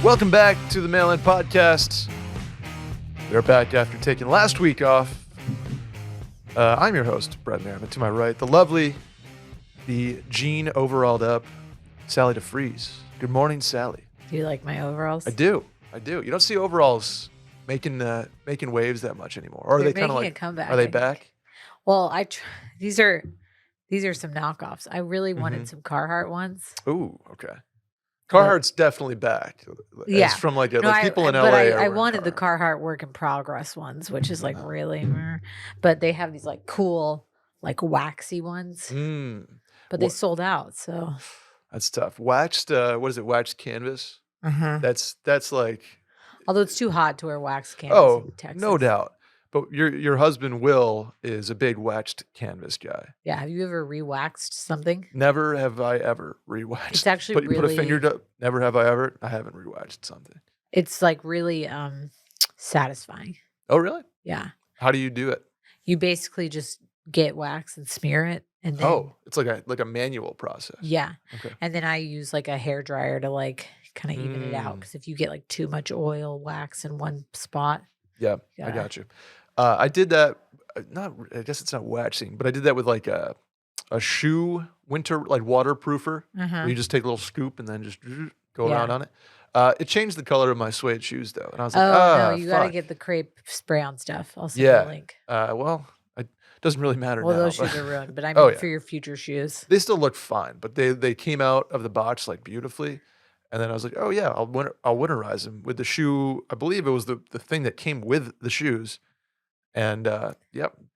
Welcome back to the Mail-In Podcast. We're back after taking last week off. I'm your host, Brett Merriman. To my right, the lovely, the jean overalled up, Sally deFries. Good morning, Sally. Do you like my overalls? I do. You don't see overalls making waves that much anymore. Or are they kind of like a comeback? Are they back? Well, these are some knockoffs. I really wanted some Carhartt ones. Ooh, okay. Carhartt's definitely back. Yeah. It's from like No, people in but LA. I wanted the Carhartt work in progress ones, which is like really, but they have these like cool, like waxy ones. But they sold out, so that's tough. Waxed, what is it? Waxed canvas. That's like. Although it's too hot to wear waxed canvas in Texas. No doubt. But your husband Will is a big waxed canvas guy. Yeah. Have you ever re-waxed something? Never have I ever re-waxed. It's actually put a finger to. Never have I ever. I haven't re-waxed something. It's like really satisfying. Oh really? Yeah. How do you do it? You basically just get wax and smear it, and then it's like a manual process. Yeah. Okay. And then I use like a hair dryer to like kind of even it out, because if you get like too much oil wax in one spot. Yeah, I got you. I did that. I guess it's not waxing, but I did that with like a shoe winter like waterproofer. Where you just take a little scoop and then just go around on it. It changed the color of my suede shoes though, and I was like, no, you got to get the crepe spray on stuff. I'll send you a link. Well, it doesn't really matter. Well, now, those shoes are ruined, but I mean for your future shoes, they still look fine. But they came out of the box like beautifully. And then I was like, oh, yeah, I'll winterize them with the shoe. I believe it was the thing that came with the shoes. And,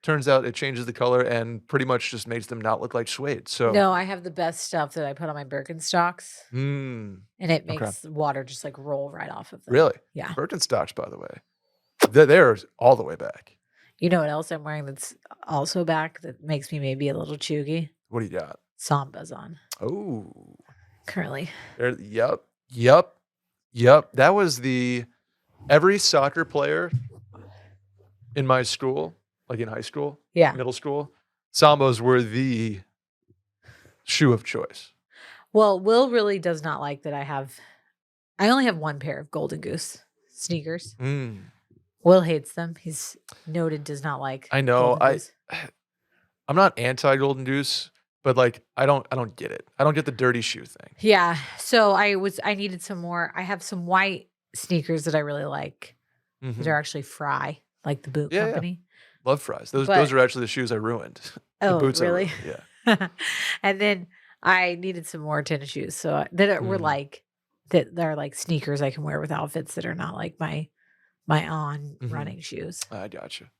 turns out it changes the color and pretty much just makes them not look like suede. So no, I have the best stuff that I put on my Birkenstocks. And it makes water just like roll right off of them. Really? Yeah. Birkenstocks, by the way. They're all the way back. You know what else I'm wearing that's also back that makes me maybe a little chuggy? What do you got? Sambas on. Oh. Currently. Yep. That was every soccer player in my school, like in high school, middle school, Sambas were the shoe of choice. Well, Will really does not like that I only have one pair of Golden Goose sneakers. Will hates them. He's noted does not like. I know. Golden Goose. I'm not anti Golden Goose. But like I don't get it. I don't get the dirty shoe thing. Yeah. So I needed some more. I have some white sneakers that I really like. They're actually Fry, like the boot company. Yeah. Love Fries. Those are actually the shoes I ruined. Oh, boots really? Yeah. And then I needed some more tennis shoes. So that were like that they're like sneakers I can wear with outfits that are not like my running shoes. I gotcha.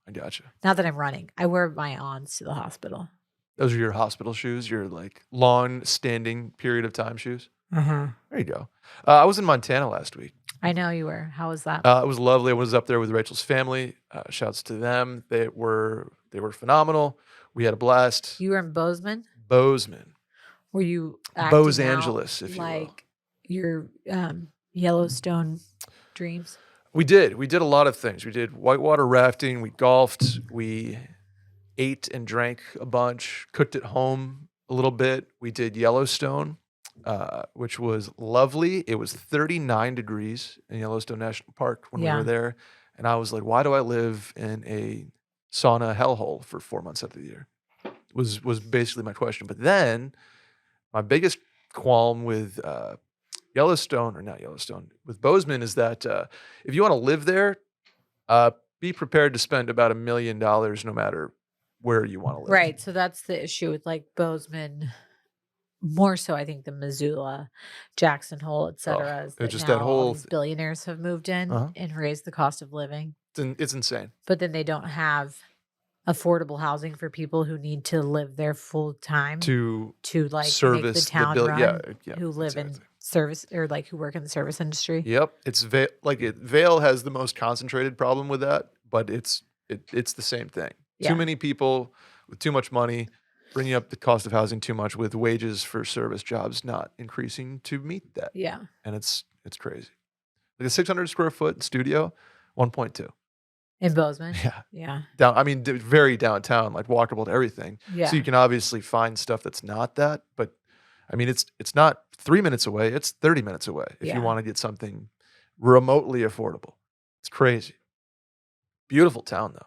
Not that I'm running. I wear my ons to the hospital. Those are your hospital shoes, your like long-standing period of time shoes? There you go. I was in Montana last week. I know you were. How was that? It was lovely. I was up there with Rachel's family. Shouts to them. They were phenomenal. We had a blast. You were in Bozeman? Were you acting Los Angeles, if you will. Like your Yellowstone dreams? We did a lot of things. We did whitewater rafting. We golfed. We ate and drank a bunch, cooked at home a little bit. We did Yellowstone, which was lovely. It was 39 degrees in Yellowstone National Park when we were there. And I was like, why do I live in a sauna hellhole for 4 months out of the year? Was basically my question. But then my biggest qualm with with Bozeman is that if you want to live there, be prepared to spend about $1 million no matter where you want to live. Right. So that's the issue with like Bozeman. More so, I think, the Missoula, Jackson Hole, et cetera. It's just that whole these billionaires have moved in and raised the cost of living. It's insane. But then they don't have affordable housing for people who need to live there full time to like service make the town run. Yeah, who live in service or like who work in the service industry. Yep, it's Vail has the most concentrated problem with that, but it's the same thing. Yeah. Too many people with too much money, bringing up the cost of housing too much, with wages for service jobs not increasing to meet that. Yeah, and it's crazy. Like a 600 square foot studio, 1.2 in Bozeman. Yeah. Very downtown, like walkable to everything. Yeah. So you can obviously find stuff that's not that, but I mean, it's not 3 minutes away. It's 30 minutes away if you want to get something remotely affordable. It's crazy. Beautiful town, though.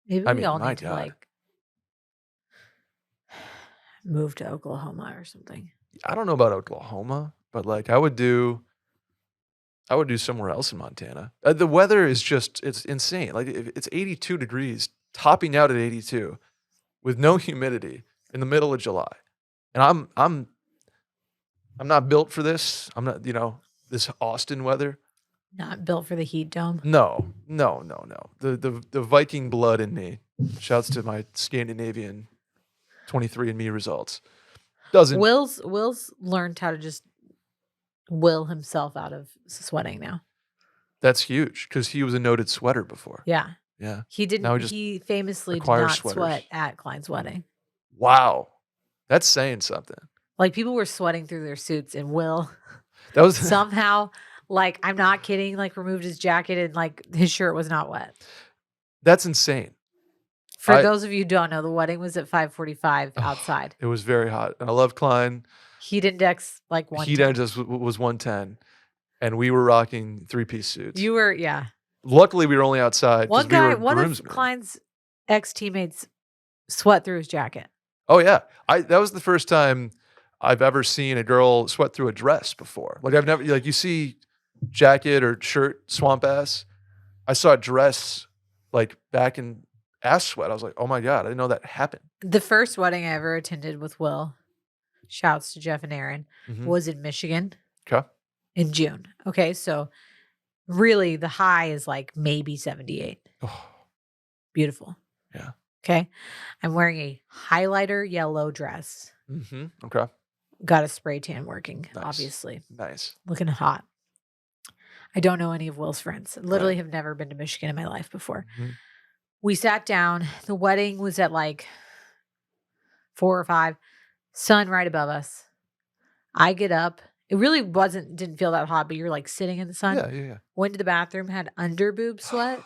Maybe I we mean, all my need to God. like move to Oklahoma or something. I don't know about Oklahoma, but like I would do somewhere else in Montana. The weather is just, it's insane. Like it's 82 degrees, topping out at 82 with no humidity in the middle of July. And I'm not built for this. I'm not, this Austin weather. Not built for the heat dome. No. The Viking blood in me, shouts to my Scandinavian 23andMe results. Doesn't. Will's learned how to just will himself out of sweating now. That's huge because he was a noted sweater before. Yeah. Yeah. He didn't. Now he just He famously did acquires not sweaters. sweat at Klein's wedding. Wow. That's saying something. Like people were sweating through their suits, and Will That was somehow, like I'm not kidding, like removed his jacket and like his shirt was not wet. That's insane. For those of you who don't know, the wedding was at 5:45 outside. It was very hot, and I love Klein. Heat index like 110. Heat index was 110, and we were rocking 3-piece suits. You were, yeah. Luckily, we were only outside. One of Klein's ex-teammates sweat through his jacket. Oh yeah, that was the first time I've ever seen a girl sweat through a dress before. Like I've never, like you see jacket or shirt swamp ass. I saw a dress like back in ass sweat. I was like, oh my God, I didn't know that happened. The first wedding I ever attended with Will, shouts to Jeff and Aaron, was in Michigan. Okay. In June. Okay, so really the high is like maybe 78. Oh. Beautiful. Yeah. Okay. I'm wearing a highlighter yellow dress. Okay. Got a spray tan working, Nice. Obviously. Nice. Looking hot. I don't know any of Will's friends. Literally have never been to Michigan in my life before. We sat down. The wedding was at like 4 or 5. Sun right above us. I get up. It really didn't feel that hot, but you're like sitting in the sun. Yeah. Went to the bathroom, had under boob sweat.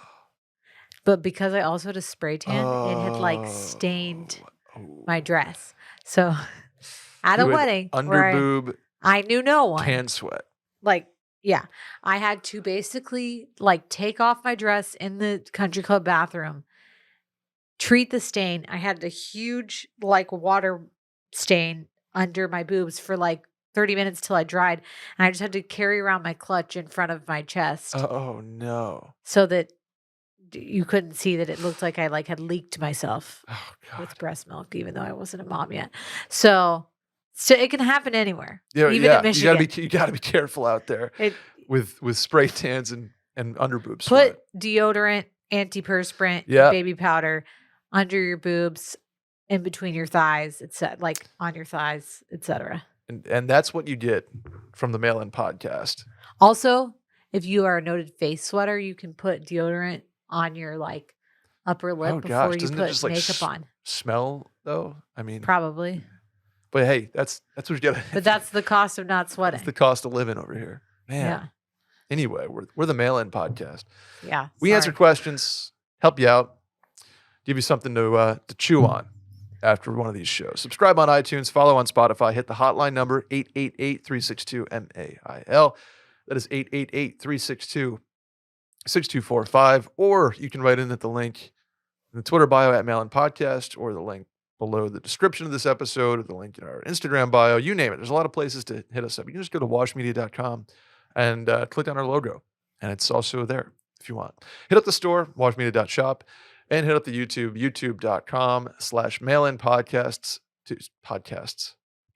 But because I also had a spray tan, it had like stained my dress. So at a wedding under boob, I knew no one. Tan sweat. Like, yeah. I had to basically like take off my dress in the country club bathroom, treat the stain. I had a huge like water stain under my boobs for like 30 minutes till I dried. And I just had to carry around my clutch in front of my chest. Oh no. So that you couldn't see that it looked like I like had leaked myself with breast milk, even though I wasn't a mom yet. So it can happen anywhere. Yeah, even in Michigan. You gotta be careful out there with spray tans and underboob Put sweat. deodorant, antiperspirant, baby powder under your boobs, in between your thighs, like on your thighs, etc. And that's what you get from the Mail In podcast. Also, if you are a noted face sweater, you can put deodorant on your like upper lip before you put just, like, makeup on. Smell though? I mean, probably. But hey, that's what you got. But that's the cost of not sweating. That's the cost of living over here, man. Yeah. Anyway, we're the Mail In podcast. Yeah. We answer questions, help you out, give you something to chew on after one of these shows. Subscribe on iTunes, follow on Spotify, hit the hotline number 888-362-MAIL. That is 888-362-6245. Or you can write in at the link in the Twitter bio at Mail In Podcast, or the link below the description of this episode, or the link in our Instagram bio. You name it. There's a lot of places to hit us up. You can just go to washmedia.com and click on our logo, and it's also there if you want. Hit up the store, washmedia.shop, and hit up the YouTube, youtube.com/mailinpodcasts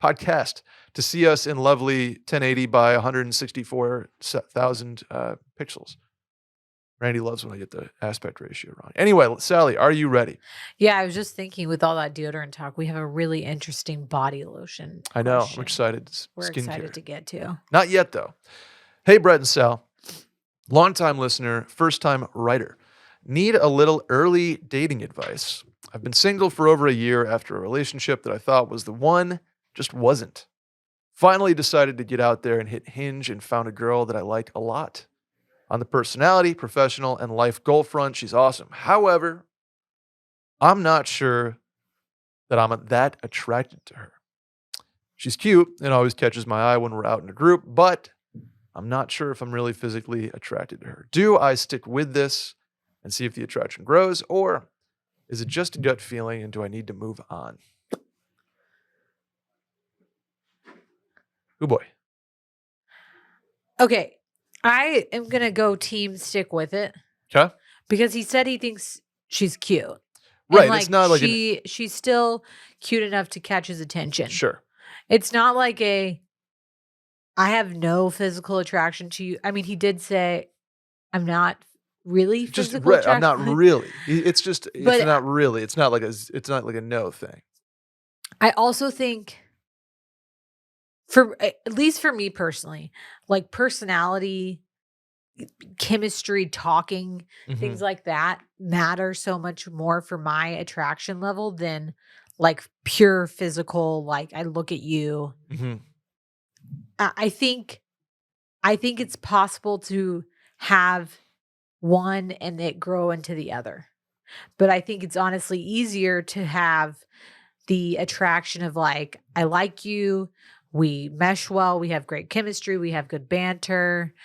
podcast to see us in lovely 1080 by 164,000 pixels. Randy loves when I get the aspect ratio wrong. Anyway, Sally, are you ready? Yeah, I was just thinking with all that deodorant talk, we have a really interesting body lotion. I know. I'm excited. We're excited to get to. Not yet, though. Hey, Brett and Sal. Longtime listener, first-time writer. Need a little early dating advice. I've been single for over a year after a relationship that I thought was the one, just wasn't. Finally decided to get out there and hit Hinge and found a girl that I like a lot. On the personality, professional, and life goal front, she's awesome. However, I'm not sure that I'm that attracted to her. She's cute and always catches my eye when we're out in a group, but I'm not sure if I'm really physically attracted to her. Do I stick with this and see if the attraction grows, or is it just a gut feeling and do I need to move on? Oh boy. Okay. I am going to go team stick with it Okay. because he said he thinks she's cute. And Right. It's not like she's still cute enough to catch his attention. sure. It's not like I have no physical attraction to you. I mean, he did say I'm not really Just physical right. I'm not attraction. really. It's just it's But not really. It's not like a no thing. I also think at least for me personally, like personality, chemistry, talking, things Mhm. like that matter so much more for my attraction level than like pure physical, like I look at you. Mhm. I think it's possible to have one and it grow into the other. But I think it's honestly easier to have the attraction of like, I like you, we mesh well, we have great chemistry, we have good banter,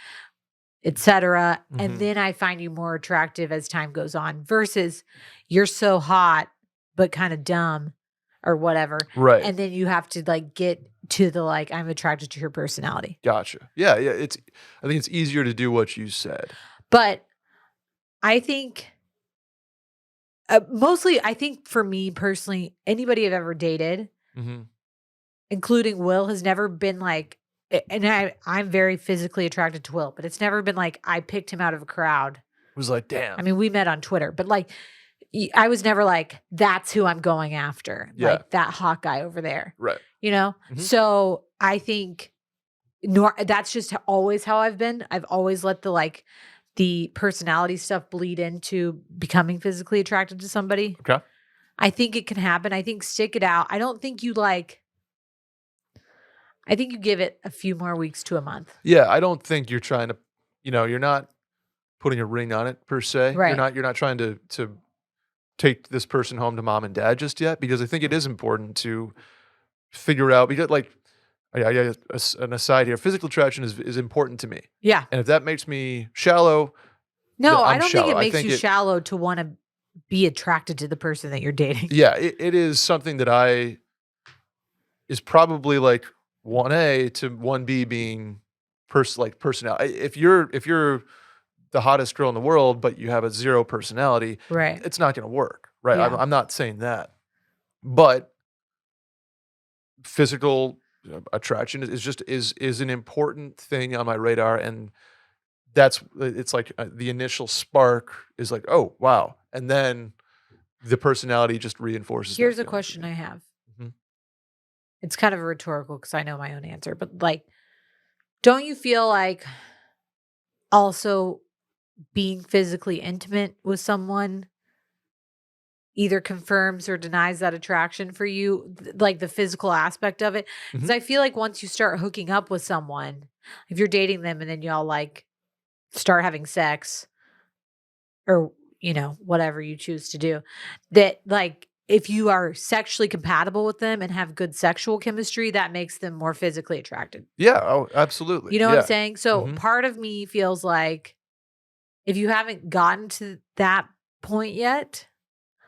etc. And Mhm. then I find you more attractive as time goes on versus you're so hot but kind of dumb or whatever. Right. And then you have to like get to the like, I'm attracted to your personality. Gotcha. Yeah, yeah, I think it's easier to do what you said. But I think mostly, I think for me personally, anybody I've ever dated, Mhm. including Will, has never been like, and I'm very physically attracted to Will, but it's never been like I picked him out of a crowd. It was like, I "Damn." mean, we met on Twitter, but like, I was never like, that's who I'm going after, Yeah. like that hot guy over there, Right. you know? Mhm. So I think that's just always how I've been. I've always let the personality stuff bleed into becoming physically attracted to somebody. Okay. I think it can happen. I think stick it out. I think you give it a few more weeks to a month. Yeah, I don't think you're trying to you're not putting a ring on it per se. Right. You're not trying to take this person home to mom and dad just yet because I think it is important to figure out because like an aside here, physical attraction is important to me. Yeah. And if that makes me shallow, then No, I I'm don't think shallow. it I makes think you it shallow to want to be attracted to the person that you're dating. yeah, it is something that I is probably like 1A to 1B being personality. If you're the hottest girl in the world, but you have a 0 personality, Right. it's not gonna work, right? I'm Yeah. I'm not saying that. But physical, attraction is just is an important thing on my radar, and it's like, the initial spark is like, "Oh, wow," and then the personality just reinforces that Here's a feeling for question me. I have. Mhm. It's kind of rhetorical because I know my own answer, but like, don't you feel like also being physically intimate with someone either confirms or denies that attraction for you, like the physical aspect of it? Because Mhm. I feel like once you start hooking up with someone, if you're dating them and then y'all like start having sex or, whatever you choose to do, that like if you are sexually compatible with them and have good sexual chemistry, that makes them more physically attracted. Yeah, oh, absolutely. You know what I'm Yeah. saying? So Mhm. part of me feels like if you haven't gotten to that point yet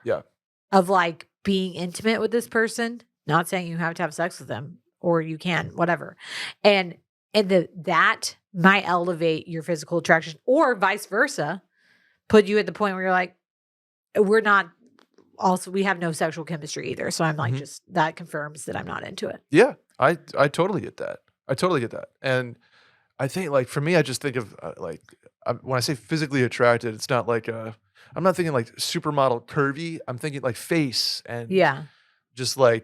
Yeah. of like being intimate with this person, not saying you have to have sex with them or you can, whatever. And that might elevate your physical attraction or vice versa, put you at the point where you're like, we're not also we have no sexual chemistry either. So I'm like Mhm. just that confirms that I'm not into it. Yeah. I totally get that. I totally get that, and I think, like, for me, I just think of, when I say physically attracted, it's not like, I'm not thinking, like, supermodel curvy, I'm thinking, like, face and Yeah. just, a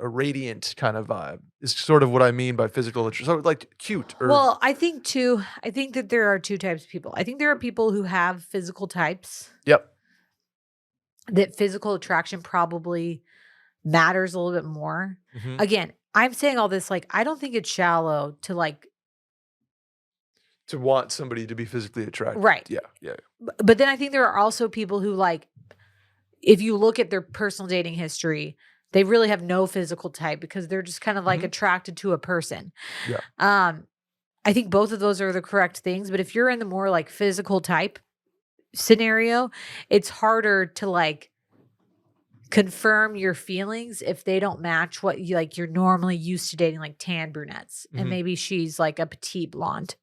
radiant kind of vibe is sort of what I mean by physical so, like, cute or Well, I think that there are two types of people. I think there are people who have physical types Yep. that physical attraction probably matters a little bit more. Mhm. Again, I'm saying all this like I don't think it's shallow to like To want somebody to be physically attracted. right. Yeah, yeah. But then I think there are also people who like if you look at their personal dating history, they really have no physical type because they're just kind of like Mhm. attracted to a person. Yeah. Um I think both of those are the correct things. But if you're in the more like physical type scenario, it's harder to like confirm your feelings if they don't match what you like you're normally used to dating, like tan brunettes. And maybe she's like a petite blonde.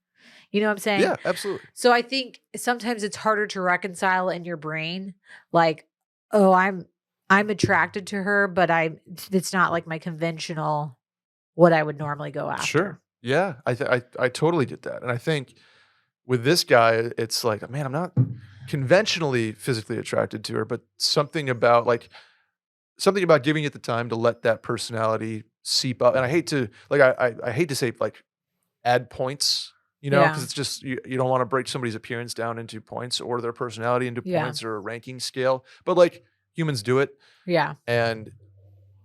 You know what I'm saying? Yeah, absolutely. So I think sometimes it's harder to reconcile in your brain, like, oh, I'm attracted to her, but it's not like my conventional what I would normally go after. Sure. Yeah, I totally get that, and I think with this guy, it's like, man, I'm not conventionally physically attracted to her, but something about giving it the time to let that personality seep up. And I hate to like I hate to say like add points, because Yeah. it's just you don't want to break somebody's appearance down into points or their personality into Yeah. points or a ranking scale. But like humans do it. Yeah. And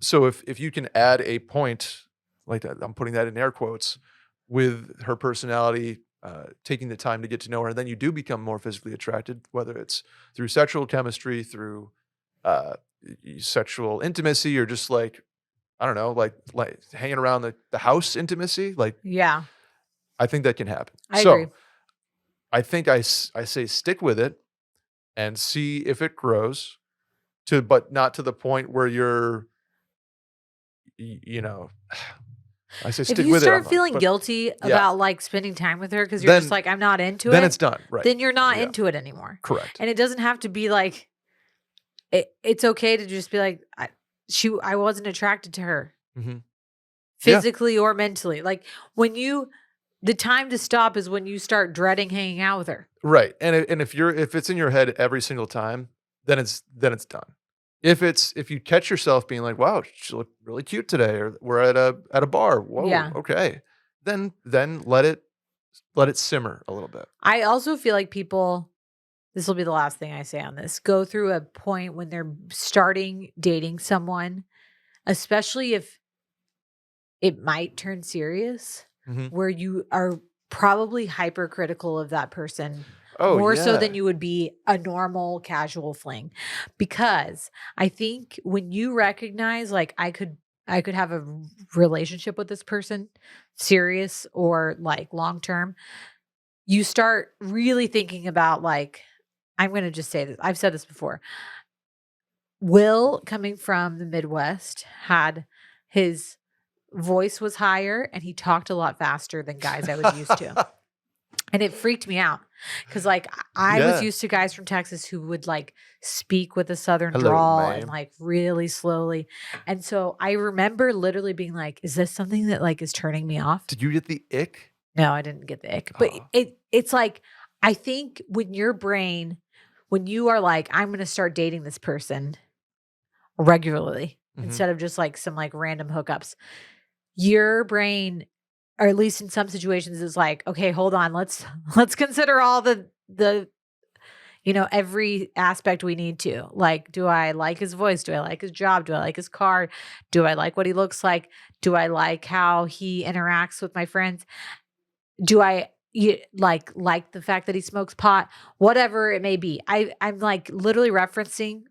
so if you can add a point like that, I'm putting that in air quotes, with her personality, taking the time to get to know her, then you do become more physically attracted, whether it's through sexual chemistry, through uh, sexual intimacy, or just like, I don't know, like hanging around the house intimacy. Like, Yeah. I think that can happen. I agree. So I think I say stick with it and see if it grows but not to the point where you're, you know, I say If stick you with start it. feeling But guilty yeah, about like spending time with her because you're just then like, I'm not into then it, it's done. Right. then you're not Yeah. into it anymore. Correct. And it doesn't have to be like it's okay to just be like, I wasn't attracted to her Yeah. physically or mentally. Like the time to stop is when you start dreading hanging out with her. Right. And if it's in your head every single time, then it's done. If you catch yourself being like, "Wow, she looked really cute today," or "We're at a bar. Whoa, Yeah. okay," then let it simmer a little bit. I also feel like people, this will be the last thing I say on this, go through a point when they're starting dating someone, especially if it might turn serious, Mhm. where you are probably hypercritical of that person Oh, more so yeah. than you would be a normal casual fling. Because I think when you recognize like I could have a relationship with this person, serious or like long term, you start really thinking about like, I'm going to just say this. I've said this before. Will, coming from the Midwest, had his voice was higher and he talked a lot faster than guys I was used to. And it freaked me out because like I was Yeah. used to guys from Texas who would like speak with a southern Hello, drawl ma'am. and like really slowly. And so I remember literally being like, is this something that like is turning me off? Did you get the ick? No, I didn't get the ick. But Oh. it's like I think when your brain, when you are like, I'm gonna start dating this person regularly Mhm. instead of just like some like random hookups, your brain, or at least in some situations, is like, okay, hold on, let's consider all the every aspect we need to. Like, do I like his voice? Do I like his job? Do I like his car? Do I like what he looks like? Do I like how he interacts with my friends? Do I like the fact that he smokes pot? Whatever it may be. I'm like literally referencing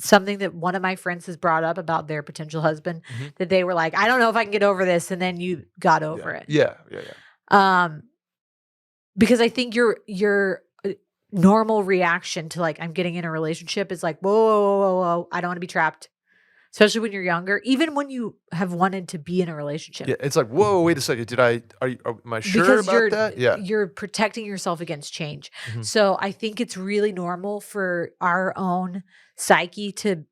something that one of my friends has brought up about their potential husband, Mhm. that they were like, I don't know if I can get over this, and then you got over it. Yeah. Because I think your normal reaction to like I'm getting in a relationship is like, whoa, whoa, whoa, whoa, I don't want to be trapped. Especially when you're younger, even when you have wanted to be in a relationship. Yeah. It's like, whoa, wait a second. Am I sure Because about that? Yeah. you're protecting yourself against change. Mhm. So I think it's really normal for our own psyche to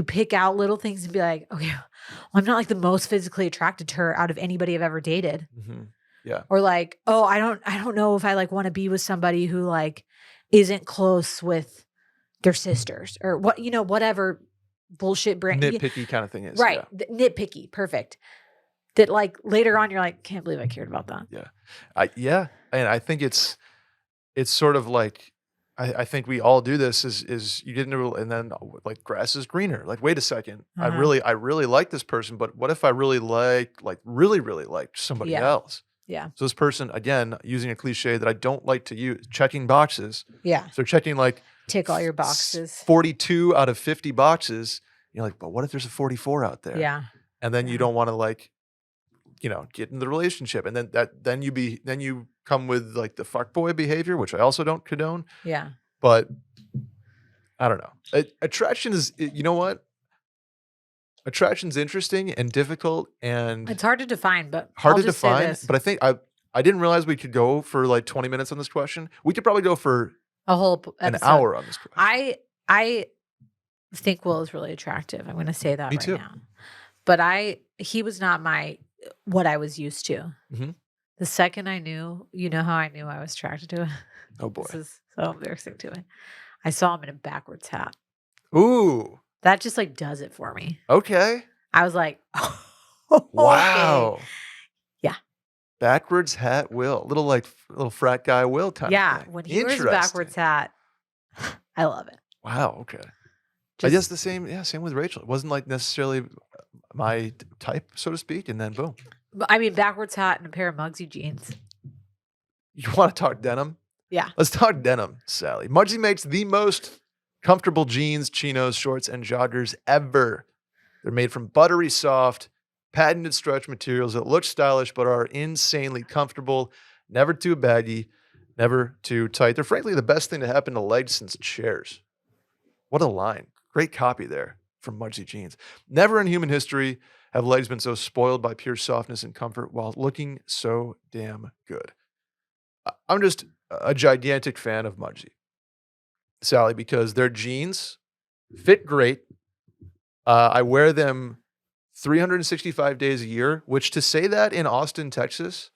pick out little things and be like, okay, well, I'm not like the most physically attracted to her out of anybody I've ever dated. Mhm. Yeah. Or like, oh, I don't know if I like want to be with somebody who like isn't close with their sisters or whatever bullshit brand. Nitpicky kind of thing is. Right. Yeah. Nitpicky. Perfect. That like later on you're like, can't believe I cared about that. Yeah. Yeah. And I think it's sort of like, I think we all do this is you get into, and then like grass is greener. Like, wait a second. I really like this person, but what if I really really liked somebody Yeah. else? Yeah. So this person, again, using a cliche that I don't like to use, checking boxes. Yeah. So they're checking like Tick all your boxes. 42 out of 50 boxes. You're like, but what if there's a 44 out there? Yeah. And then you Yeah. don't want to like get in the relationship, and then you come with like the fuckboy behavior, which I also don't condone. Yeah. But I don't know. Attraction is, you know what? Attraction's interesting and difficult and It's hard to define, but hard I'll to just say define. this. But I think I didn't realize we could go for like 20 minutes on this question. We could probably go for A whole an episode. hour on this question. I think Will is really attractive. I'm going to say that Me right too. now. But he was not what I was used to. Mhm. The second I knew, you know how I knew I was attracted to him? Oh boy. This is so embarrassing to me. I saw him in a backwards hat. Ooh. That just like does it for me. Okay. I was like, Wow. okay. Yeah. Backwards hat Will. Little frat guy Will kind of Yeah. thing. When he wears a Interesting. backwards hat, I love it. Wow, okay. I guess the same with Rachel. It wasn't like necessarily my type, so to speak, and then boom. I mean, backwards hat and a pair of Muggsy jeans. You want to talk denim? Yeah. Let's talk denim, Sally. Muggsy makes the most comfortable jeans, chinos, shorts, and joggers ever. They're made from buttery soft, patented stretch materials that look stylish but are insanely comfortable, never too baggy, never too tight. They're frankly the best thing to happen to legs since chairs. What a line. Great copy there from Muggsy Jeans. Never in human history have legs been so spoiled by pure softness and comfort while looking so damn good. I'm just a gigantic fan of Muggsy, Sally, because their jeans fit great. I wear them 365 days a year, which to say that in Austin, Texas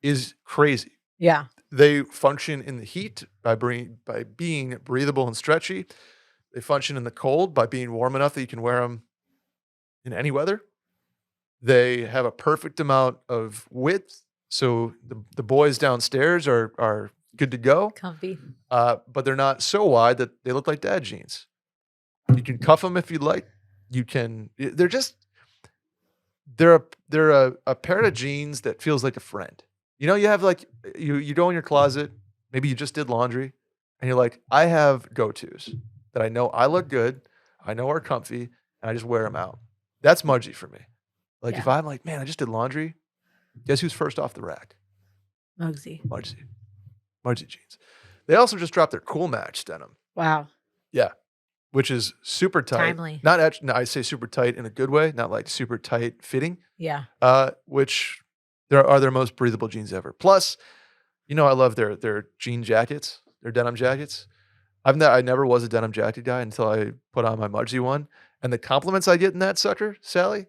is crazy. Yeah. They function in the heat by being breathable and stretchy. They function in the cold by being warm enough that you can wear them in any weather. They have a perfect amount of width, so the boys downstairs are good to go. Comfy. But they're not so wide that they look like dad jeans. You can cuff them if you'd like. You can. They're a pair of jeans that feels like a friend. You have like you go in your closet. Maybe you just did laundry, and you're like, I have go-tos that I know I look good, I know are comfy, and I just wear them out. That's Muggsy for me. Like if I'm like, man, I just did laundry, guess who's first off the rack? Muggsy. Muggsy jeans. They also just dropped their Cool Match denim. Wow. Yeah, which is super tight. Timely. No, I say super tight in a good way, not like super tight fitting. Yeah. Which are their most breathable jeans ever. Plus, I love their jean jackets, their denim jackets. I never was a denim jacket guy until I put on my Muggsy one. And the compliments I get in that sucker, Sally,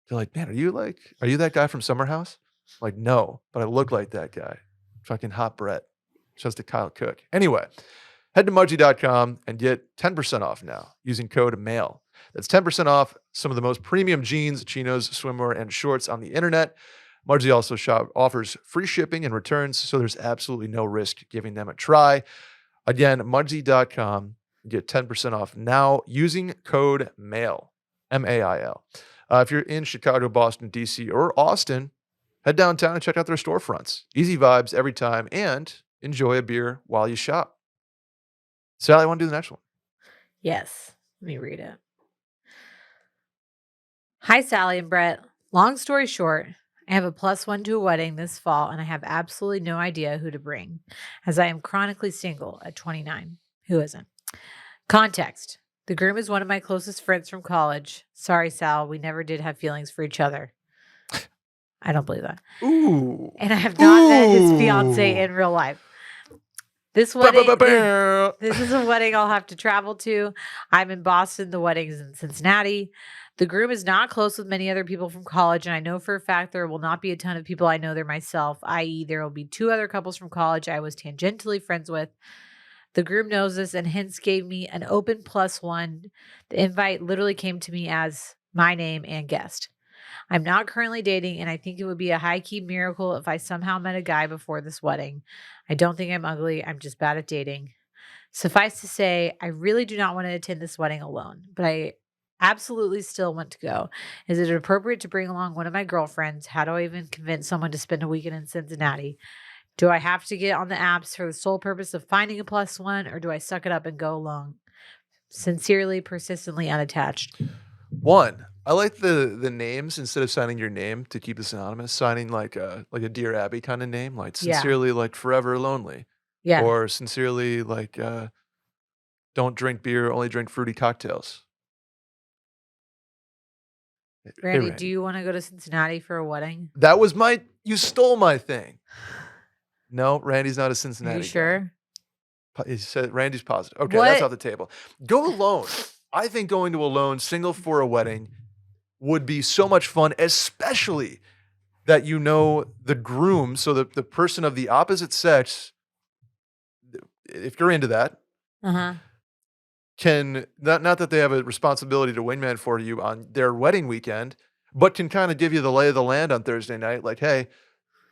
they're like, man, are you that guy from Summer House? I'm like, no, but I look like that guy. Fucking hot Brett. Shouts to Kyle Cook. Anyway, head to Muggsy.com and get 10% off now using code MAIL. That's 10% off some of the most premium jeans, chinos, swimwear, and shorts on the internet. Muggsy also offers free shipping and returns, so there's absolutely no risk giving them a try. Again, Muggsy.com. Get 10% off now using code MAIL, M-A-I-L. If you're in Chicago, Boston, D.C., or Austin, head downtown and check out their storefronts. Easy vibes every time, and enjoy a beer while you shop. Sally, I want to do the next one. Yes. Let me read it. Hi, Sally and Brett. Long story short, I have a +1 to a wedding this fall, and I have absolutely no idea who to bring, as I am chronically single at 29. Who isn't? Context. The groom is one of my closest friends from college. Sorry, Sal, we never did have feelings for each other. I don't believe that. Ooh. And I have not met his fiance in real life. This wedding, this is a wedding I'll have to travel to. I'm in Boston. The wedding is in Cincinnati. The groom is not close with many other people from college, and I know for a fact there will not be a ton of people I know there myself, i.e. there will be 2 other couples from college I was tangentially friends with. The groom knows this and hence gave me an open +1. The invite literally came to me as my name and guest. I'm not currently dating, and I think it would be a high-key miracle if I somehow met a guy before this wedding. I don't think I'm ugly. I'm just bad at dating. Suffice to say, I really do not want to attend this wedding alone, but I absolutely still want to go. Is it appropriate to bring along one of my girlfriends? How do I even convince someone to spend a weekend in Cincinnati? Do I have to get on the apps for the sole purpose of finding a +1, or do I suck it up and go along? Sincerely, persistently unattached. One, I like the names instead of signing your name to keep this anonymous, signing like a Dear Abby kind of name, like Yeah. sincerely like forever lonely, Yeah. or sincerely like don't drink beer, only drink fruity cocktails. Hey Randy, do Randy, you want to go to Cincinnati for a wedding? that was you stole my thing. No, Randy's not a Are you Cincinnati guy. sure? He said Randy's positive. Okay, that's What? off the table. Go alone. I think going to alone, single for a wedding would be so much fun, especially that you know the groom, so the person of the opposite sex, if you're into that, Uh-huh. can not that they have a responsibility to wingman for you on their wedding weekend, but can kind of give you the lay of the land on Thursday night. Like, hey,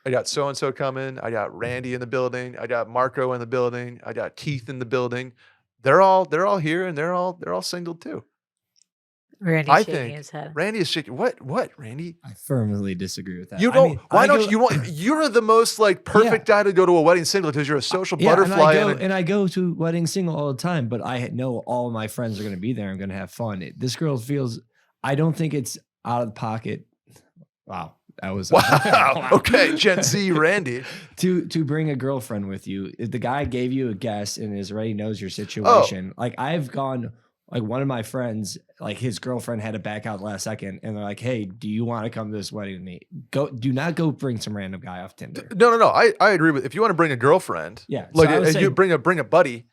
I got so and so coming. I got Randy in the building. I got Marco in the building. I got Keith in the building. They're all here and they're all single too. Randy's I shaking think his head. Randy is shaking. What, Randy? I firmly disagree with that. You I don't. mean, Why I don't go, you want? You're the most like perfect guy to go to a wedding single because you're a social butterfly. And I go to weddings single all the time, but I know all of my friends are going to be there. I'm going to have fun. This girl feels. I don't think it's out of pocket. Wow, that was wow. Okay, Gen Z Randy. to bring a girlfriend with you. If the guy gave you a guest and already knows your situation, like I've gone. Like one of my friends, like his girlfriend had to back out last second, and they're like, "Hey, do you want to come to this wedding with me? Do not go bring some random guy off Tinder." No. I agree with. If you want to bring a girlfriend, Yeah, like so I would say you bring a buddy.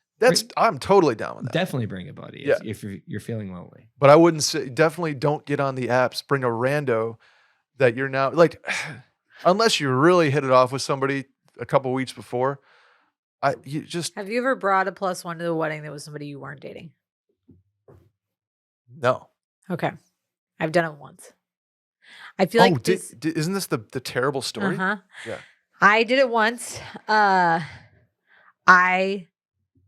I'm totally down with that. definitely bring a buddy Yeah. if you're feeling lonely. But I wouldn't say definitely don't get on the apps. Bring a rando that you're now like, unless you really hit it off with somebody a couple weeks before. You just Have you ever brought a +1 to the wedding that was somebody you weren't dating? no. Okay. I've done it once. I feel like this. Isn't this the terrible story? Uh-huh. Yeah. I did it once. I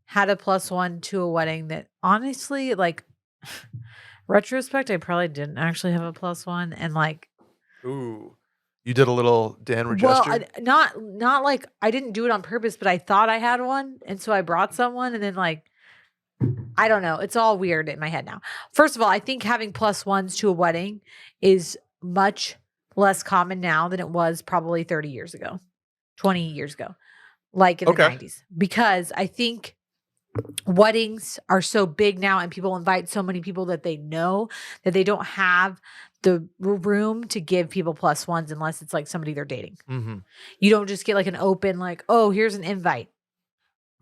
had a +1 to a wedding that honestly, like retrospect, I probably didn't actually have a +1. And like, Ooh, you did a little Dan well, gesture. not like I didn't do it on purpose, but I thought I had one. And so I brought someone and then like, I don't know. It's all weird in my head now. First of all, I think having +1s to a wedding is much less common now than it was probably 30 years ago, 20 years ago, like in the 90s. Because I think weddings are so big now and people invite so many people that they know that they don't have the room to give people +1s unless it's like somebody they're dating. Mm-hmm. You don't just get like an open, like, oh, here's an invite.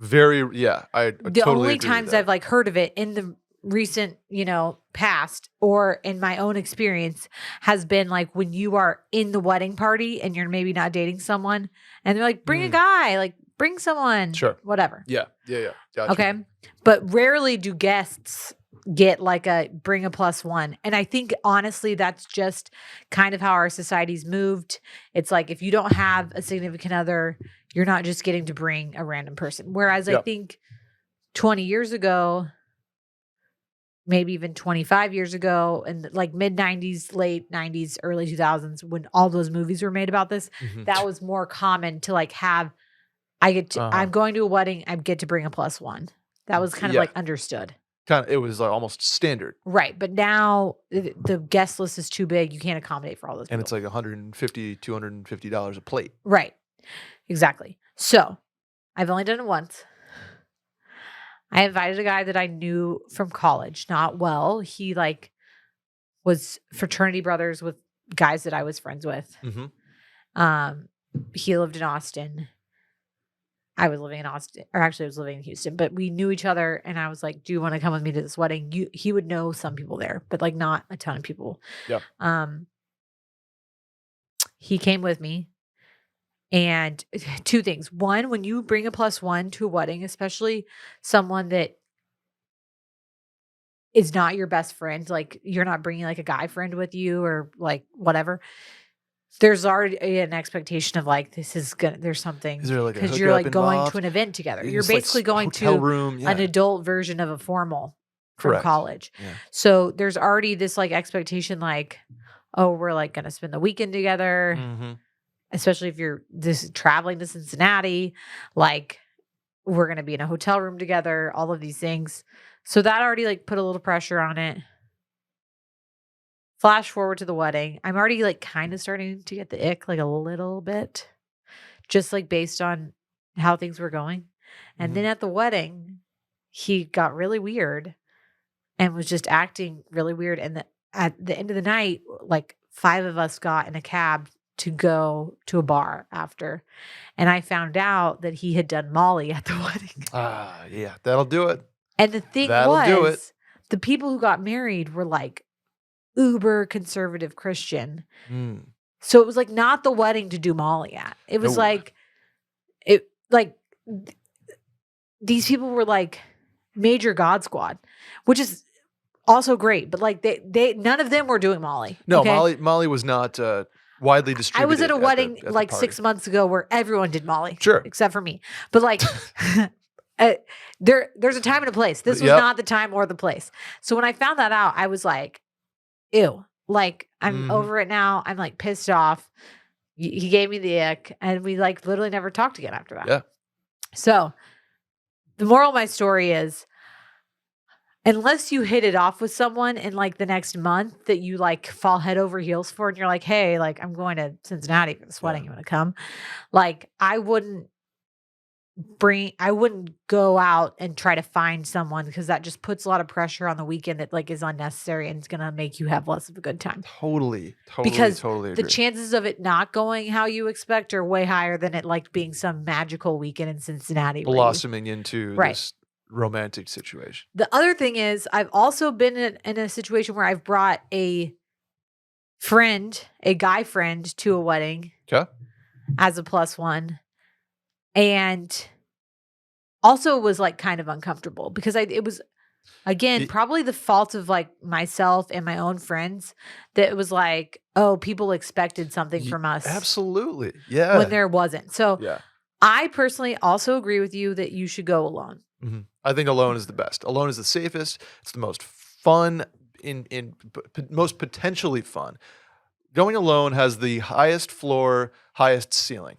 I The totally only agree times with that. I've like heard of it in the recent, past or in my own experience has been like when you are in the wedding party and you're maybe not dating someone and they're like, bring a guy, like bring someone, Sure. whatever. Yeah. Gotcha. Okay. But rarely do guests get like bring a +1. And I think honestly, that's just kind of how our society's moved. It's like, if you don't have a significant other, you're not just getting to bring a random person. Whereas I think 20 years ago, maybe even 25 years ago, and like mid 90s, late 90s, early 2000s, when all those movies were made about this, that was more common to like have, I'm going to a wedding, I get to bring a +1. That was kind of like understood. It was like almost standard. Right. But now the guest list is too big. You can't accommodate for all those people. And it's like $150, $250 a plate. Right. Exactly. So I've only done it once. I invited a guy that I knew from college, not well. He like was fraternity brothers with guys that I was friends with. Mm-hmm. He lived in Austin. I was living in Austin, or actually I was living in Houston, but we knew each other. And I was like, do you want to come with me to this wedding? He would know some people there, but like not a ton of people. Yeah. He came with me. And two things. One, when you bring a +1 to a wedding, especially someone that is not your best friend, like you're not bringing like a guy friend with you or like whatever, there's already an expectation of like, there's something. Is there like because you're like going to an event together. You're basically going to an adult version of a formal from college. Yeah. So there's already this like expectation like, oh, we're like going to spend the weekend together. Mm-hmm. Especially if you're traveling to Cincinnati, like we're going to be in a hotel room together, all of these things. So that already like put a little pressure on it. Flash forward to the wedding. I'm already like kind of starting to get the ick like a little bit, just like based on how things were going. And then Mhm. at the wedding, he got really weird and was just acting really weird. And at the end of the night, like 5 of us got in a cab to go to a bar after. And I found out that he had done Molly at the wedding. Ah, yeah, that'll do it. And the thing That'll do it. was, the people who got married were like uber conservative Christian. Mm. So it was like not the wedding to do Molly at. It was No. like it like th- these people were like major God Squad, which is also great, but like they none of them were doing Molly. No, Okay? Molly was not widely I was distributed at a wedding at the like party. 6 months ago where everyone did Molly. Sure. Except for me. But like there's a time and a place. This was Yep. not the time or the place. So when I found that out, I was like, ew. Like I'm Mhm. over it now. I'm like pissed off. He gave me the ick and we like literally never talked again after that. Yeah. So the moral of my story is unless you hit it off with someone in like the next month that you like fall head over heels for and you're like, hey, like I'm going to Cincinnati for this wedding. You want to come? Like I wouldn't go out and try to find someone because that just puts a lot of pressure on the weekend that like is unnecessary and it's gonna make you have less of a good time. Totally Because agree. the chances of it not going how you expect are way higher than it like being some magical weekend in Cincinnati. where you- blossoming into Right. this romantic situation. The other thing is I've also been in a situation where I've brought a guy friend to a wedding Okay. as a plus one. And also was like kind of uncomfortable because it was again The- probably the fault of like myself and my own friends that it was like, oh, people expected something from us Absolutely. Yeah. when there wasn't. So Yeah. I personally also agree with you that you should go alone. Mhm. I think alone is the best. Alone is the safest. It's the most fun most potentially fun. Going alone has the highest floor, highest ceiling.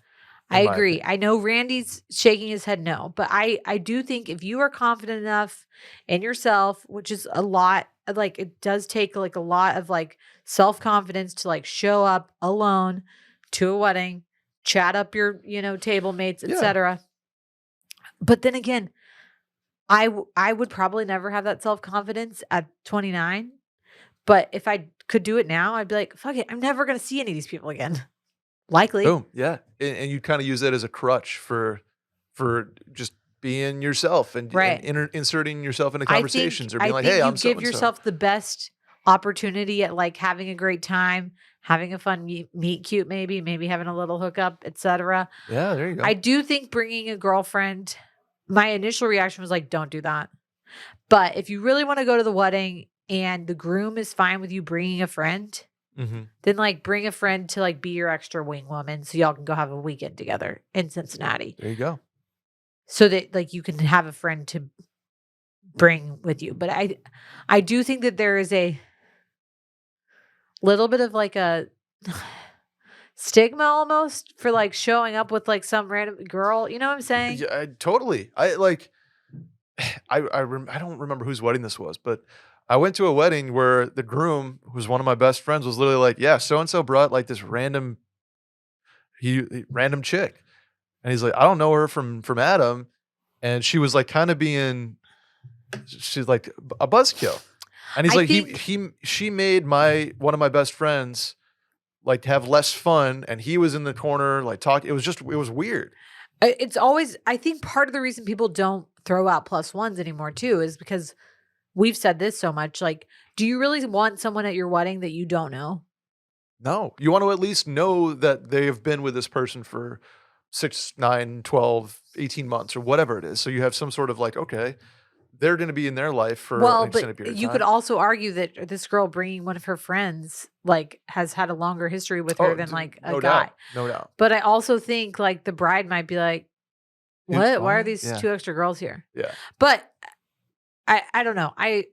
I in my agree. opinion. I know Randy's shaking his head no, but I do think if you are confident enough in yourself, which is a lot, like it does take like a lot of like self-confidence to like show up alone to a wedding, chat up your, table mates, Yeah. etc. But then again, I would probably never have that self-confidence at 29, but if I could do it now, I'd be like, fuck it, I'm never going to see any of these people again. Likely. Boom. Yeah. And you kind of use that as a crutch for just being yourself and Right. inserting yourself into I conversations or think being like, hey, you I'm give so-and-so. yourself the best opportunity at like having a great time, having a fun meet cute, maybe having a little hookup, etc. Yeah, there you go. I do think bringing a girlfriend, my initial reaction was like, don't do that. But if you really want to go to the wedding and the groom is fine with you bringing a friend, Mhm. then like bring a friend to like be your extra wing woman so y'all can go have a weekend together in Cincinnati There you go. so that like you can have a friend to bring with you. But I do think that there is a little bit of like a stigma almost for like showing up with like some random girl. You know what I'm saying? Yeah, totally. I like. I don't remember whose wedding this was, but I went to a wedding where the groom, who's one of my best friends, was literally like, "Yeah, so and so brought like this random random chick," and he's like, "I don't know her from Adam," and she was like kind of being, she's like a buzzkill, and he's I like, think- she made one of my best friends like have less fun, and he was in the corner like talk. It was weird. It's always, I think part of the reason people don't throw out plus ones anymore too is because we've said this so much. Like, do you really want someone at your wedding that you don't know? No, you want to at least know that they have been with this person for 6, 9, 12, 18 months or whatever it is. So you have some sort of like, okay, they're going to be in their life for Well, an extended but period of you time. could also argue that this girl bringing one of her friends like has had a longer history with her than like a no guy. doubt. No doubt. But I also think like the bride might be like, what? Why are Oh, these yeah. 2 extra girls here? Yeah. But I don't know. I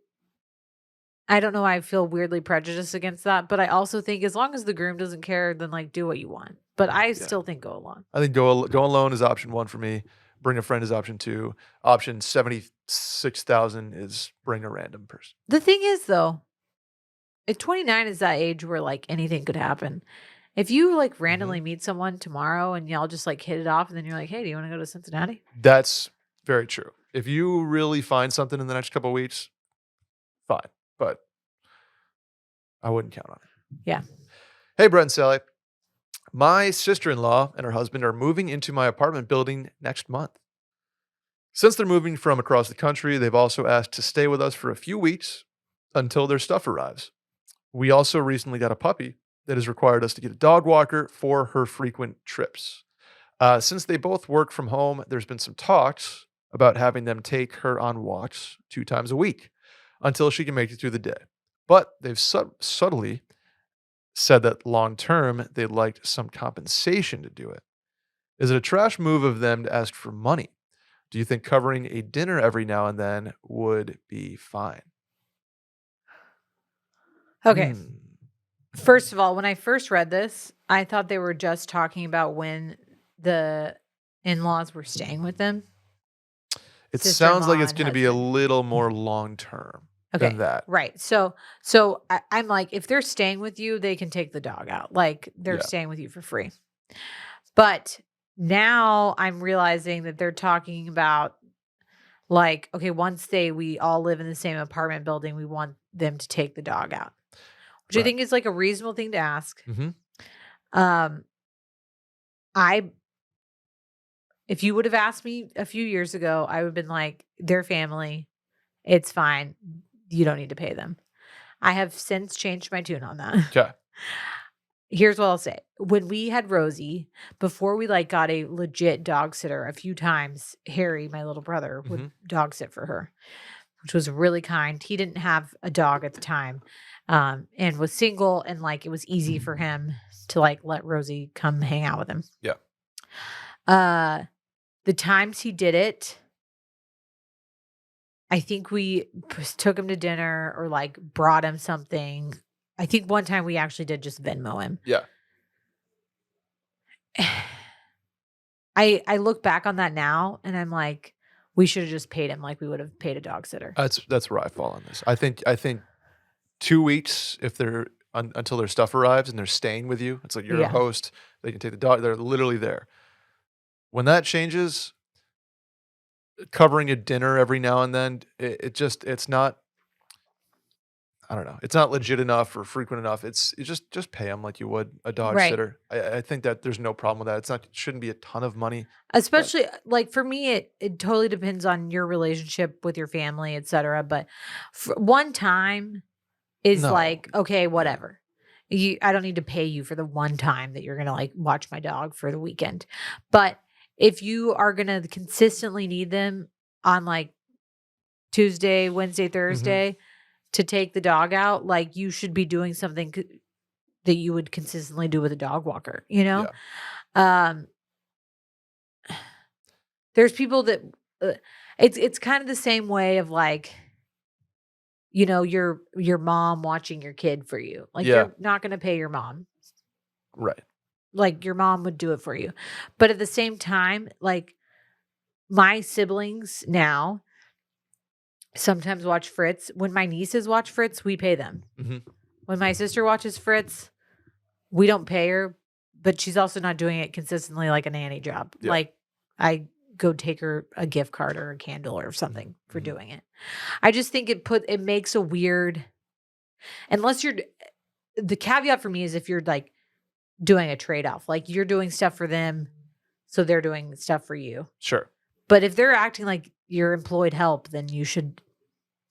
don't know. I feel weirdly prejudiced against that. But I also think as long as the groom doesn't care, then like do what you want. But I still think go along. I think go alone is option 1 for me. Bring a friend is option 2. Option 76,000 is bring a random person. The thing is though, If 29 is that age where like anything could happen. If you like Mm-hmm. randomly meet someone tomorrow and y'all just like hit it off and then you're like, hey, do you want to go to Cincinnati? That's very true. If you really find something in the next couple of weeks, fine. But I wouldn't count on it. Yeah. Hey, Brett and Sally. My sister-in-law and her husband are moving into my apartment building next month. Since they're moving from across the country, they've also asked to stay with us for a few weeks until their stuff arrives. We also recently got a puppy that has required us to get a dog walker for her frequent trips. Since they both work from home, there's been some talks about having them take her on walks 2 times a week until she can make it through the day. But they've subtly said that long term, they'd like some compensation to do it. Is it a trash move of them to ask for money? Do you think covering a dinner every now and then would be fine? Okay. Hmm. First of all, when I first read this, I thought they were just talking about when the in-laws were staying with them. It sounds like Sister-in-law it's and going to be a husband. little more long term Okay. than that. Right. So I'm like, if they're staying with you, they can take the dog out. Like they're Yeah. staying with you for free. But now I'm realizing that they're talking about like, okay, once we all live in the same apartment building, we want them to take the dog out, which I Right. think is like a reasonable thing to ask. Mhm. If you would have asked me a few years ago, I would have been like, their family, it's fine. You don't need to pay them. I have since changed my tune on that. Okay. Here's what I'll say. When we had Rosie, before we like got a legit dog sitter a few times, Harry, my little brother, would dog sit for her, which was really kind. He didn't have a dog at the time, and was single, and like it was easy for him to like let Rosie come hang out with him. Yeah. The times he did it, I think we took him to dinner or like brought him something. I think one time we actually did just Venmo him. Yeah. I look back on that now and I'm like, we should have just paid him like we would have paid a dog sitter. That's where I fall on this. I think 2 weeks if they're until their stuff arrives and they're staying with you. It's like you're a Yeah. host. They can take the dog. They're literally there. When that changes, covering a dinner every now and then, it's not. I don't know. It's not legit enough or frequent enough. It's just pay them like you would a dog Right. sitter. I think that there's no problem with that. It shouldn't be a ton of money. Especially like for me, it totally depends on your relationship with your family, et cetera. But one time is No. like, okay, whatever. I don't need to pay you for the one time that you're going to like watch my dog for the weekend. But if you are going to consistently need them on like Tuesday, Wednesday, Thursday to take the dog out, like you should be doing something that you would consistently do with a dog walker, you know? There's people that it's kind of the same way of like, you know, your mom watching your kid for you. Like Yeah. you're not going to pay your mom. Right. Like your mom would do it for you. But at the same time, like my siblings now sometimes watch Fritz. When my nieces watch Fritz, we pay them. Mhm. When my sister watches Fritz, we don't pay her, but she's also not doing it consistently like a nanny job. Yeah. Like I go take her a gift card or a candle or something for Mhm. doing it. I just think it makes a weird, unless the caveat for me is if you're like doing a trade-off, like you're doing stuff for them, so they're doing stuff for you. Sure. But if they're acting like you're employed help, then you should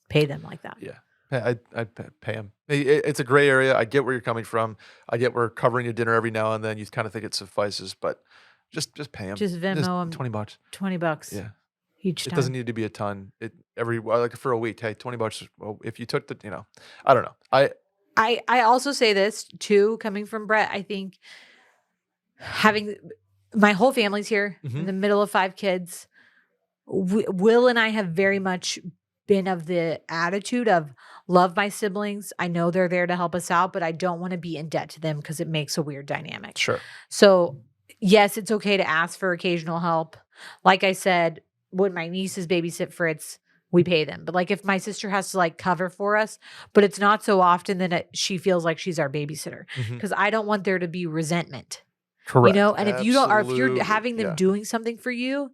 pay them like that. Yeah. I'd pay him. It's a gray area. I get where you're coming from. I get where covering a dinner every now and then, you kind of think it suffices, but just pay him. Just Venmo 'em $20. $20 Yeah. each It time. doesn't need to be a ton. Like for a week, hey, $20. Well, if you took I don't know. I also say this too, coming from Brett. I think having my whole family's here in the middle of 5 kids. Will and I have very much been of the attitude of love my siblings. I know they're there to help us out, but I don't want to be in debt to them because it makes a weird dynamic. Sure. So yes, it's okay to ask for occasional help. Like I said, when my nieces babysit Fritz, we pay them. But like if my sister has to like cover for us, but it's not so often that she feels like she's our babysitter, Mhm. because I don't want there to be resentment. Correct. You know, and if you don't, or if you're Absolutely. having them Yeah. doing something for you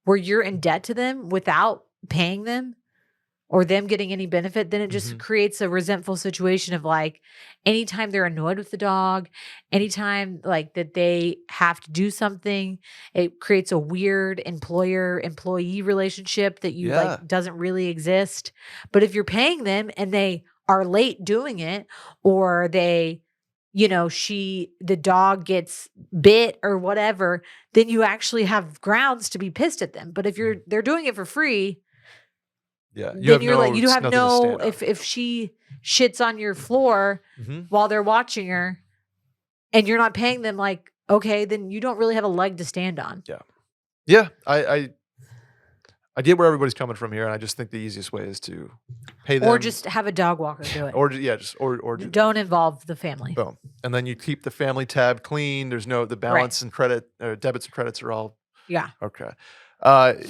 where you're in debt to them without paying them or them getting any benefit, then it just Mhm. creates a resentful situation of like anytime they're annoyed with the dog, anytime like that they have to do something, it creates a weird employer-employee relationship that you Yeah. like doesn't really exist. But if you're paying them and they are late doing it, or they, you know, the dog gets bit or whatever, then you actually have grounds to be pissed at them. But if they're doing it for free, Yeah. You then have you're like, you have nothing to no, stand on. if she shits on your floor Mhm. while they're watching her and you're not paying them, like, okay, then you don't really have a leg to stand on. Yeah. I get where everybody's coming from here, and I just think the easiest way is to pay them, Or just have a dog walker do it. or do that. Don't involve the family. Boom. And then you keep the family tab clean. There's no the balance and credit, debits and credits are all Yeah. okay.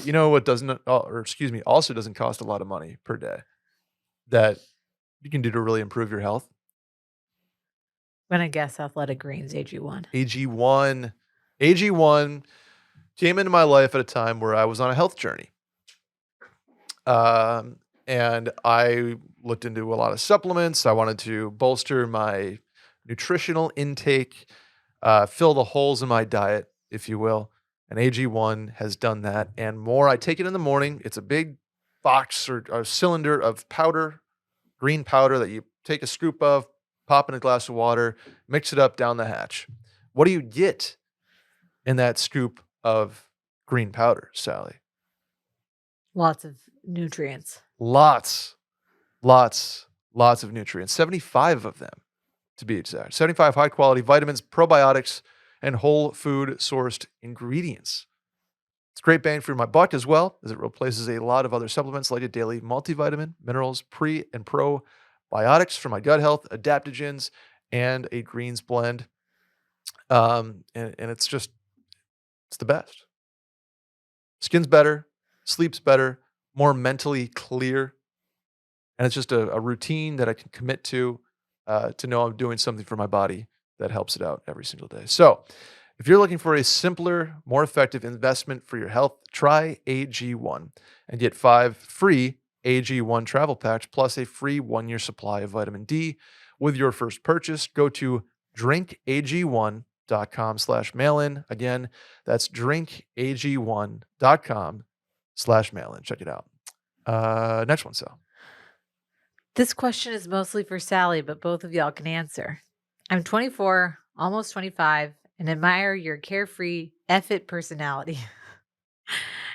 You know what doesn't, or excuse me, also doesn't cost a lot of money per day that you can do to really improve your health? I'm going to guess Athletic Greens AG1. AG1. AG1 came into my life at a time where I was on a health journey. And I looked into a lot of supplements. I wanted to bolster my nutritional intake, fill the holes in my diet, if you will. And AG1 has done that and more. I take it in the morning. It's a big box or a cylinder of powder, green powder that you take a scoop of, pop in a glass of water, mix it up down the hatch. What do you get in that scoop of green powder, Sally? Lots of nutrients. Lots of nutrients, 75 of them to be exact. 75 high quality vitamins, probiotics, and whole food sourced ingredients. It's great bang for my buck as well, as it replaces a lot of other supplements like a daily multivitamin, minerals, pre and probiotics for my gut health, adaptogens, and a greens blend. And it's the best. Skin's better, sleep's better, more mentally clear. And it's just a routine that I can commit to know I'm doing something for my body that helps it out every single day. So if you're looking for a simpler, more effective investment for your health, try AG1 and get 5 free AG1 travel packs plus a free 1-year supply of vitamin D with your first purchase. Go to drinkag1.com/mailin. Again, that's drinkag1.com/mailin. Check it out. Next one, Sal. This question is mostly for Sally, but both of y'all can answer. I'm 24, almost 25, and admire your carefree, F-it personality.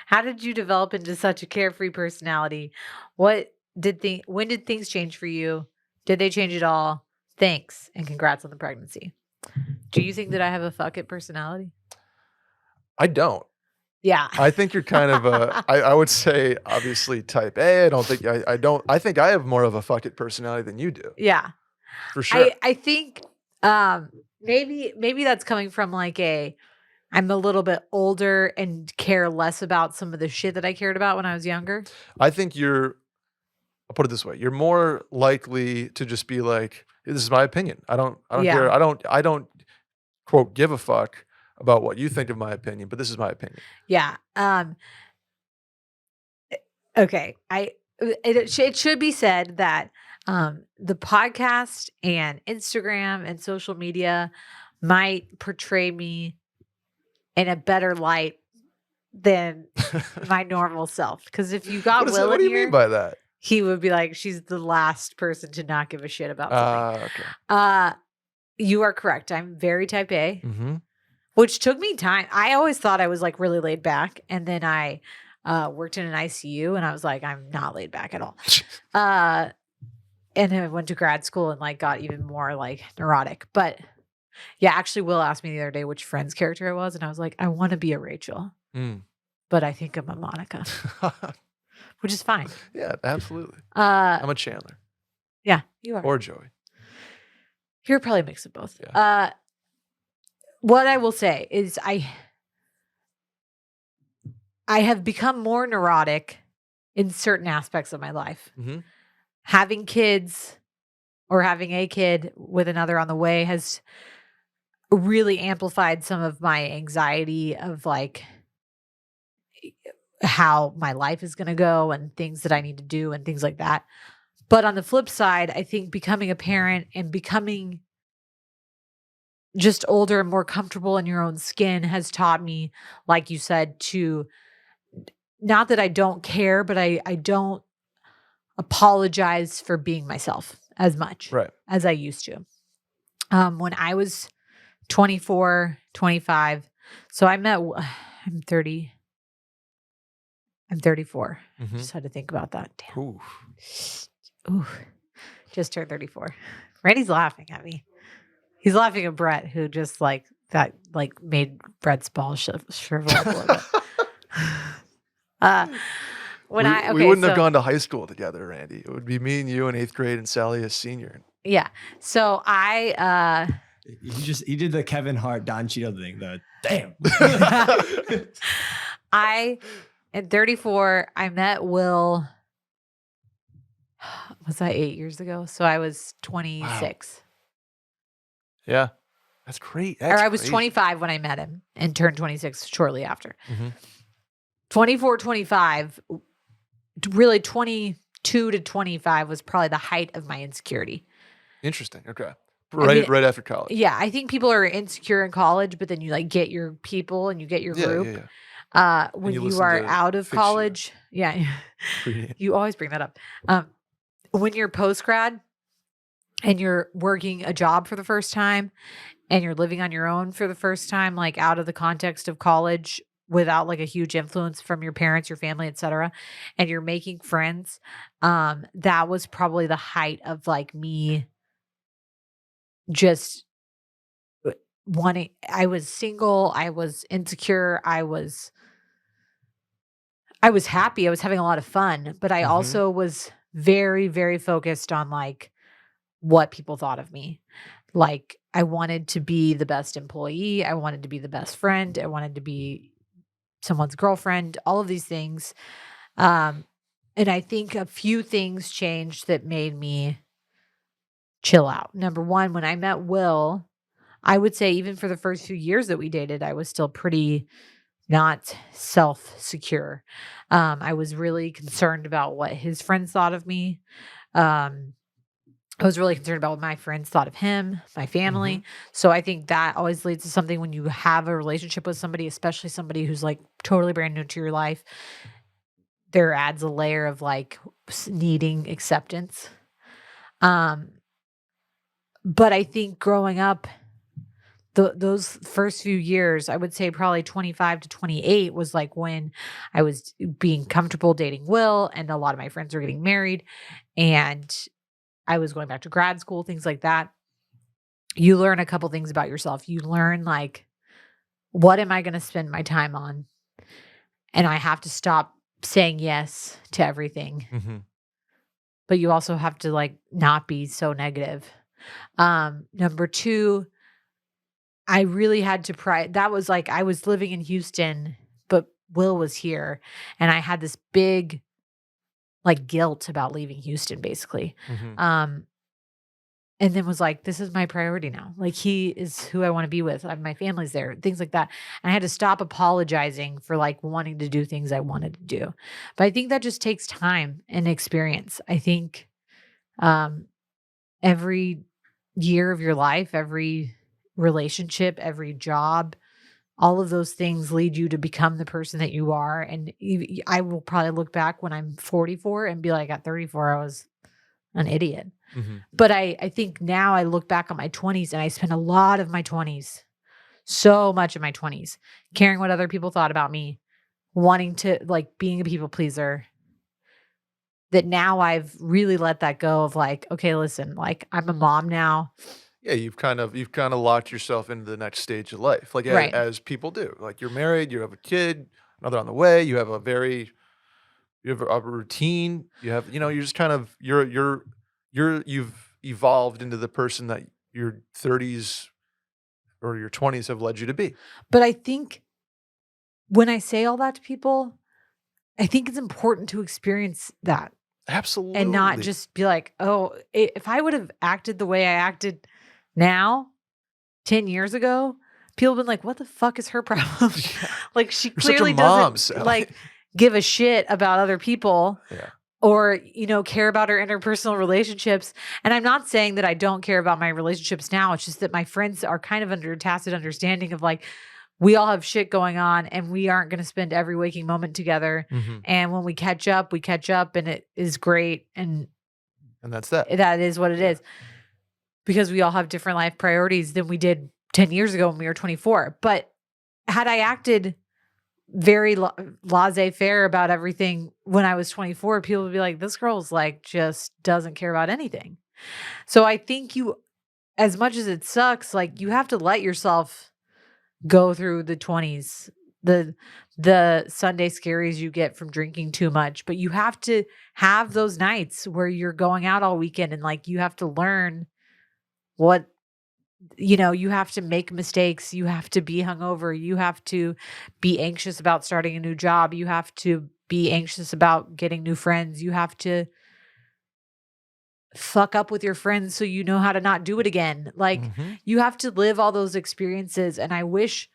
How did you develop into such a carefree personality? When did things change for you? Did they change at all? Thanks, and congrats on the pregnancy. Do you think that I have a fuck it personality? I don't. Yeah. I think you're kind of I would say obviously type A. I don't think I don't. I think I have more of a fuck it personality than you do. Yeah. For sure. I think maybe that's coming from like I'm a little bit older and care less about some of the shit that I cared about when I was younger. I think I'll put it this way. You're more likely to just be like, this is my opinion. I don't Yeah. care. I don't quote give a fuck about what you think of my opinion, but this is my opinion. Yeah. Okay. It should be said that the podcast and Instagram and social media might portray me in a better light than my normal self. Because if you got Will What in do you here, mean by that? he would be like, she's the last person to not give a shit about something. Okay. You are correct. I'm very type A, Mm-hmm. which took me time. I always thought I was like really laid back. And then I worked in an ICU and I was like, I'm not laid back at all. And then I went to grad school and like got even more like neurotic. But yeah, actually Will asked me the other day which Friends character I was. And I was like, I want to be a Rachel, but I think I'm a Monica, which is fine. Yeah, absolutely. I'm a Chandler. Yeah, you are. Or Joey. You're probably a mix of both. Yeah. What I will say is I have become more neurotic in certain aspects of my life. Mm-hmm. Having kids or having a kid with another on the way has really amplified some of my anxiety of like how my life is going to go and things that I need to do and things like that. But on the flip side, I think becoming a parent and becoming just older and more comfortable in your own skin has taught me, like you said, to not that I don't care, but I don't apologize for being myself as much Right. as I used to. When I was 24, 25, so I'm 30. I'm 34. Mm-hmm. Just had to think about that. Damn. Ooh. Ooh. Just turned 34. Randy's laughing at me. He's laughing at Brett, who just like that, like made Brett's balls shrivel up a little bit. We wouldn't have gone to high school together, Randy. It would be me and you in 8th grade and Sally as senior. Yeah. So He did the Kevin Hart Don Cheadle thing. The damn. At 34, I met Will. Was that 8 years ago? So I was 26. Wow. Yeah. That's great. Or I was 25 when I met him and turned 26 shortly after. Mm-hmm. 24, 25, really 22 to 25 was probably the height of my insecurity. Interesting. Okay. Right after college. Yeah. I think people are insecure in college, but then you like get your people and you get your group. Yeah. When you are out of college. Yeah. You always bring that up. When you're post-grad and you're working a job for the first time and you're living on your own for the first time, like out of the context of college without like a huge influence from your parents, your family, etc., and you're making friends, that was probably the height of like me just wanting. I was single, I was insecure, I was happy, I was having a lot of fun, but I also was very, very focused on like what people thought of me. Like I wanted to be the best employee, I wanted to be the best friend, I wanted to be someone's girlfriend, all of these things. And I think a few things changed that made me chill out. Number one, when I met Will, I would say even for the first few years that we dated, I was still pretty not self-secure. I was really concerned about what his friends thought of me. I was really concerned about what my friends thought of him, my family. So I think that always leads to something when you have a relationship with somebody, especially somebody who's like totally brand new to your life. There adds a layer of like needing acceptance. But I think growing up, those first few years, I would say probably 25 to 28 was like when I was being comfortable dating Will, and a lot of my friends were getting married, and I was going back to grad school, things like that. You learn a couple things about yourself. You learn like, what am I going to spend my time on? And I have to stop saying yes to everything. But you also have to like not be so negative. Number two, I really had to that was like, I was living in Houston, but Will was here. And I had this big like guilt about leaving Houston, basically. And then was like, this is my priority now. Like he is who I want to be with. My family's there, things like that. And I had to stop apologizing for like wanting to do things I wanted to do. But I think that just takes time and experience. I think every year of your life, every relationship, every job, all of those things lead you to become the person that you are. And I will probably look back when I'm 44 and be like, at 34, I was an idiot. But I think now I look back on my 20s and I spent a lot of my 20s, so much of my 20s, caring what other people thought about me, wanting to like being a people pleaser, that now I've really let that go of like, okay, listen, like I'm a mom now. Yeah, you've kind of locked yourself into the next stage of life, like Right. as people do. Like you're married, you have a kid, another on the way. You have a routine. You have, you're just kind of you've evolved into the person that your 30s or your 20s have led you to be. But I think when I say all that to people, I think it's important to experience that Absolutely. and not just be like, oh, if I would have acted the way I acted now, 10 years ago, people have been like, what the fuck is her problem? Yeah. Like, she You're such a clearly mom, doesn't Sally. like give a shit about other people Yeah. or, care about her interpersonal relationships. And I'm not saying that I don't care about my relationships now. It's just that my friends are kind of under a tacit understanding of like, we all have shit going on and we aren't going to spend every waking moment together. Mhm. And when we catch up and it is great. And And that's that. that is what it Yeah. is, because we all have different life priorities than we did 10 years ago when we were 24. But had I acted very laissez-faire about everything when I was 24, people would be like, this girl's like just doesn't care about anything. So I think as much as it sucks, like you have to let yourself go through the 20s, the Sunday scaries you get from drinking too much, but you have to have those nights where you're going out all weekend and like you have to learn what you have to make mistakes, you have to be hungover, you have to be anxious about starting a new job, you have to be anxious about getting new friends, you have to fuck up with your friends so you know how to not do it again. Like Mhm. you have to live all those experiences, and I wish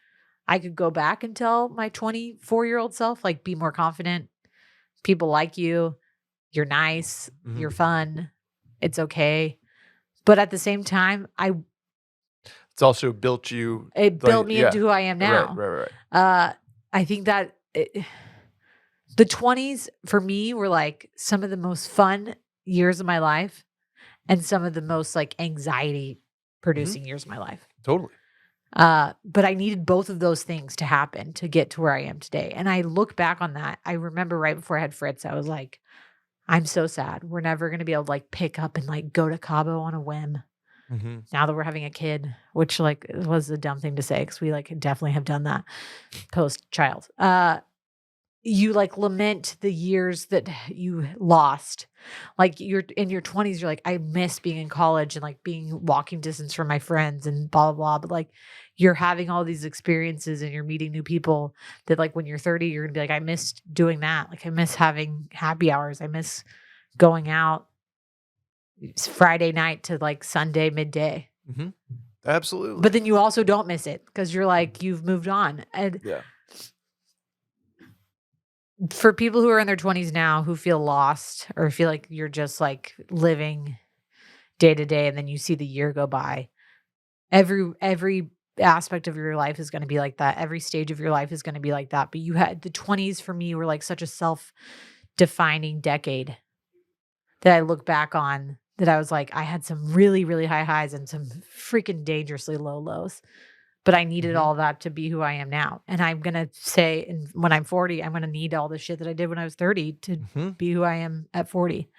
I could go back and tell my 24-year-old self, like, be more confident. People like you. You're nice. Mhm. You're fun. It's okay. But at the same time, It's also built you. it built me into who I am now. Right. I think that the 20s for me were like some of the most fun years of my life and some of the most like anxiety producing years of my life. Totally. But I needed both of those things to happen to get to where I am today. And I look back on that. I remember right before I had Fritz, I was like, I'm so sad. We're never going to be able to like pick up and like go to Cabo on a whim Mhm. now that we're having a kid, which like was a dumb thing to say because we like definitely have done that post child. You like lament the years that you lost. Like you're in your 20s, you're like, I miss being in college and like being walking distance from my friends and blah, blah, blah. But like you're having all these experiences and you're meeting new people that like when you're 30, you're gonna be like, I missed doing that. Like I miss having happy hours. I miss going out Friday night to like Sunday midday. Mhm. Absolutely. But then you also don't miss it because you're like, you've moved on. And Yeah. for people who are in their 20s now who feel lost or feel like you're just like living day to day and then you see the year go by, every aspect of your life is going to be like that. Every stage of your life is going to be like that. But you had the 20s for me were like such a self-defining decade that I look back on, that I was like, I had some really, really high highs and some freaking dangerously low lows. But I needed Mhm. all that to be who I am now. And I'm going to say, when I'm 40, I'm going to need all the shit that I did when I was 30 to Mhm. be who I am at 40.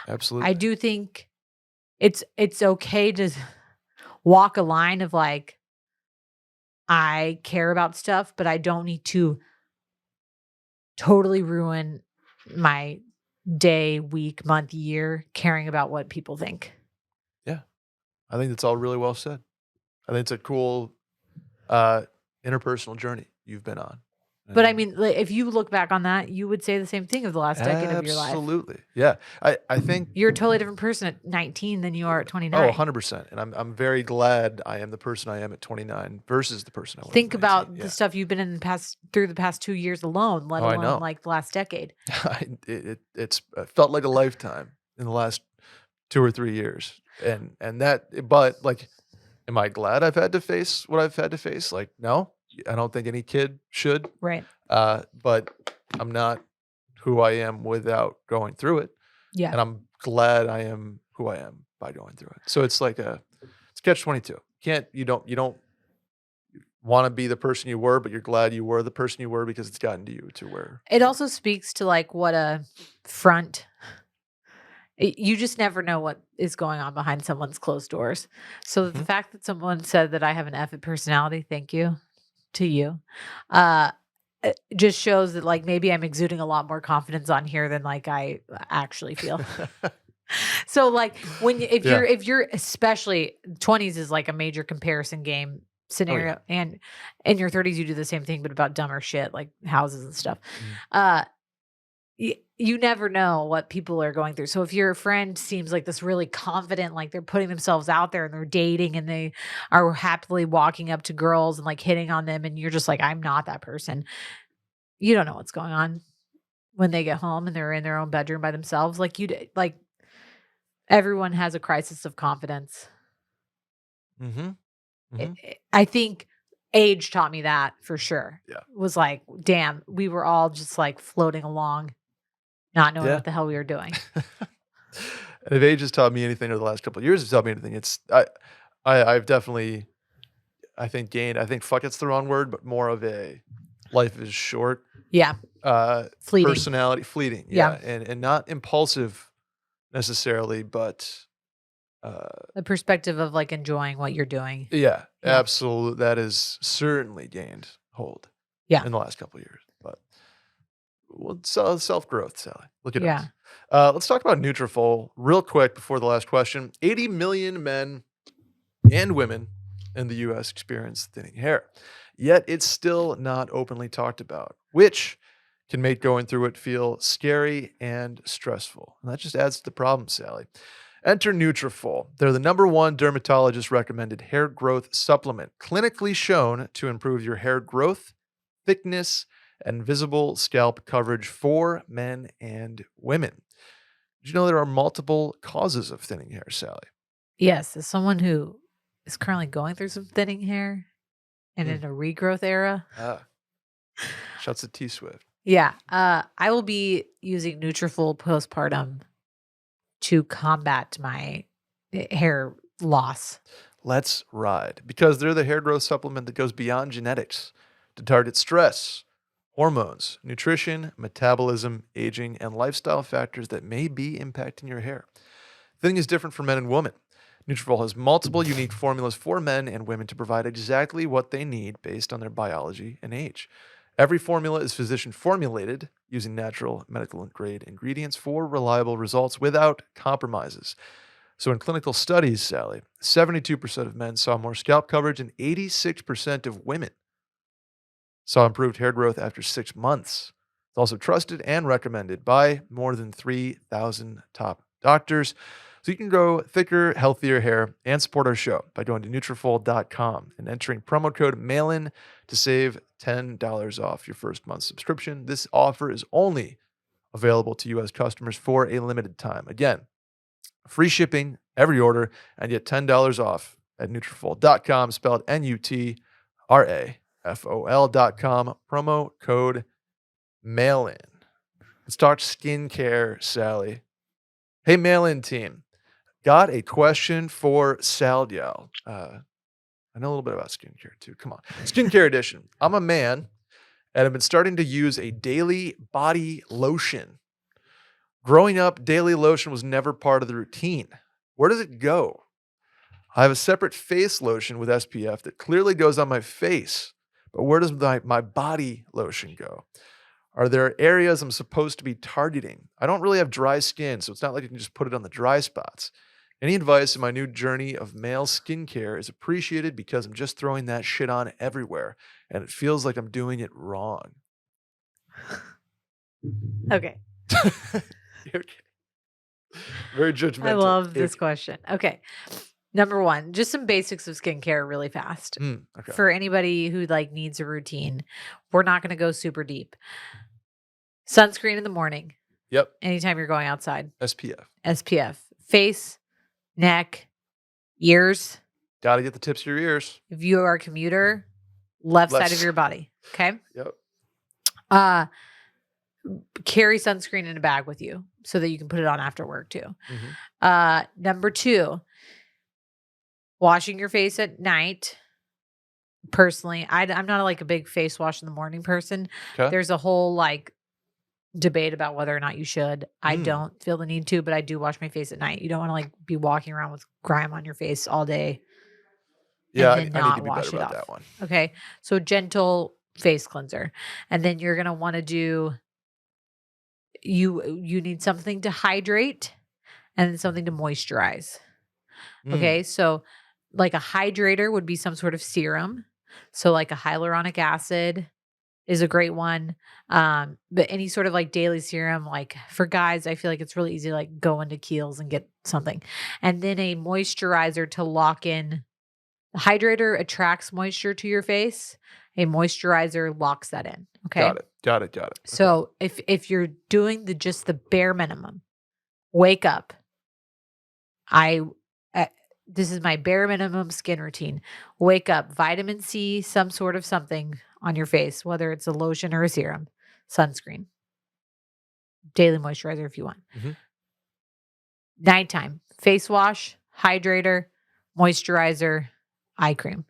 Absolutely. I do think it's okay to walk a line of like, I care about stuff, but I don't need to totally ruin my day, week, month, year caring about what people think. Yeah. I think that's all really well said. I think it's a cool interpersonal journey you've been on. But I And mean, like, if you look back on that, you would say the same thing of the last decade of your life. absolutely. Yeah. I think You're a totally different person at 19 than you are at 29. 100%. And I'm very glad I am the person I am at 29 versus the person I was Think at 19. about Yeah. the stuff you've been in through the past 2 years alone, let Oh, I alone know. like the last decade. It's felt like a lifetime in the last 2 or 3 years. And that, but like, am I glad I've had to face what I've had to face? Like, no, I don't think any kid should. Right. But I'm not who I am without going through it. Yeah. And I'm glad I am who I am by going through it. So it's like it's catch-22. You don't want to be the person you were, but you're glad you were the person you were because it's gotten to you to where. It also speaks to like what a front. You just never know what is going on behind someone's closed doors. So the Mhm. fact that someone said that I have an effing personality, thank you to you, it just shows that like maybe I'm exuding a lot more confidence on here than like I actually feel. So like Yeah. if you're especially 20s is like a major comparison game scenario, and in your 30s you do the same thing but about dumber shit like houses and stuff. Mhm. you never know what people are going through. So if your friend seems like this really confident, like they're putting themselves out there and they're dating and they are happily walking up to girls and like hitting on them, and you're just like, I'm not that person. You don't know what's going on when they get home and they're in their own bedroom by themselves. Like like everyone has a crisis of confidence. Mm-hmm. Mm-hmm. I think age taught me that for sure. Yeah. Was like, damn, we were all just like floating along, not knowing Yeah. what the hell we were doing. And if age has taught me anything, or the last couple of years has taught me anything, it's I've definitely, I think, gained. I think fuck it's the wrong word, but more of a life is short. Yeah. Fleeting. Personality, fleeting. Yeah. And not impulsive necessarily, but The perspective of like enjoying what you're doing. yeah, Yeah. absolutely. That has certainly gained hold. Yeah. In the last couple of years, but well, self growth, Sally. Look at Yeah. us. Let's talk about Nutrafol real quick before the last question. 80 million men and women in the U.S. experience thinning hair, yet it's still not openly talked about, which can make going through it feel scary and stressful. And that just adds to the problem, Sally. Enter Nutrafol. They're the #1 dermatologist recommended hair growth supplement, clinically shown to improve your hair growth, thickness, and visible scalp coverage for men and women. Did you know there are multiple causes of thinning hair, Sally? Yes. As someone who is currently going through some thinning hair and Mm. in a regrowth era. Shouts at T Swift. Yeah. I will be using Nutrafol postpartum to combat my hair loss. Let's ride. Because they're the hair growth supplement that goes beyond genetics to target stress, hormones, nutrition, metabolism, aging, and lifestyle factors that may be impacting your hair. Thinning is different for men and women. Nutrafol has multiple unique formulas for men and women to provide exactly what they need based on their biology and age. Every formula is physician formulated using natural medical grade ingredients for reliable results without compromises. So in clinical studies, Sally, 72% of men saw more scalp coverage and 86% of women saw improved hair growth after 6 months. It's also trusted and recommended by more than 3,000 top doctors. So you can grow thicker, healthier hair and support our show by going to Nutrafol.com and entering promo code MAILIN to save $10 off your first month subscription. This offer is only available to U.S. customers for a limited time. Again, free shipping every order and get $10 off at Nutrafol.com, spelled Nutrafol.com, promo code MAILIN. Let's talk skincare, Sally. Hey, Mail-In team. Got a question for Saldiel. I know a little bit about skincare too. Come on. Skincare edition. I'm a man and I've been starting to use a daily body lotion. Growing up, daily lotion was never part of the routine. Where does it go? I have a separate face lotion with SPF that clearly goes on my face, but where does my body lotion go? Are there areas I'm supposed to be targeting? I don't really have dry skin, so it's not like you can just put it on the dry spots. Any advice in my new journey of male skincare is appreciated because I'm just throwing that shit on everywhere, and it feels like I'm doing it wrong. Okay. Okay. Very judgmental. I love this question. Okay. #1, just some basics of skincare really fast. Okay. For anybody who like needs a routine, we're not going to go super deep. Sunscreen in the morning. Yep. Anytime you're going outside. SPF. Face, neck, ears. Got to get the tips of your ears. If you are a commuter, left side of your body. Okay. Yep. Carry sunscreen in a bag with you so that you can put it on after work too. #2, washing your face at night. Personally, I'm not like a big face wash in the morning person. Okay. There's a whole like debate about whether or not you should. I don't feel the need to, but I do wash my face at night. You don't want to like be walking around with grime on your face all day. Yeah, and then I need not to be wash better it about off. that one. Okay. So gentle face cleanser. And then you're going to want to do you need something to hydrate and something to moisturize. Okay. So like a hydrator would be some sort of serum. So like a hyaluronic acid is a great one. But any sort of like daily serum, like for guys, I feel like it's really easy to like go into Kiehl's and get something. And then a moisturizer to lock in. The hydrator attracts moisture to your face. A moisturizer locks that in. Okay. Got it. Okay. So if you're doing just the bare minimum, wake up. This is my bare minimum skin routine. Wake up, vitamin C, some sort of something on your face, whether it's a lotion or a serum, sunscreen, daily moisturizer if you want. Mhm. Nighttime, face wash, hydrator, moisturizer, eye cream.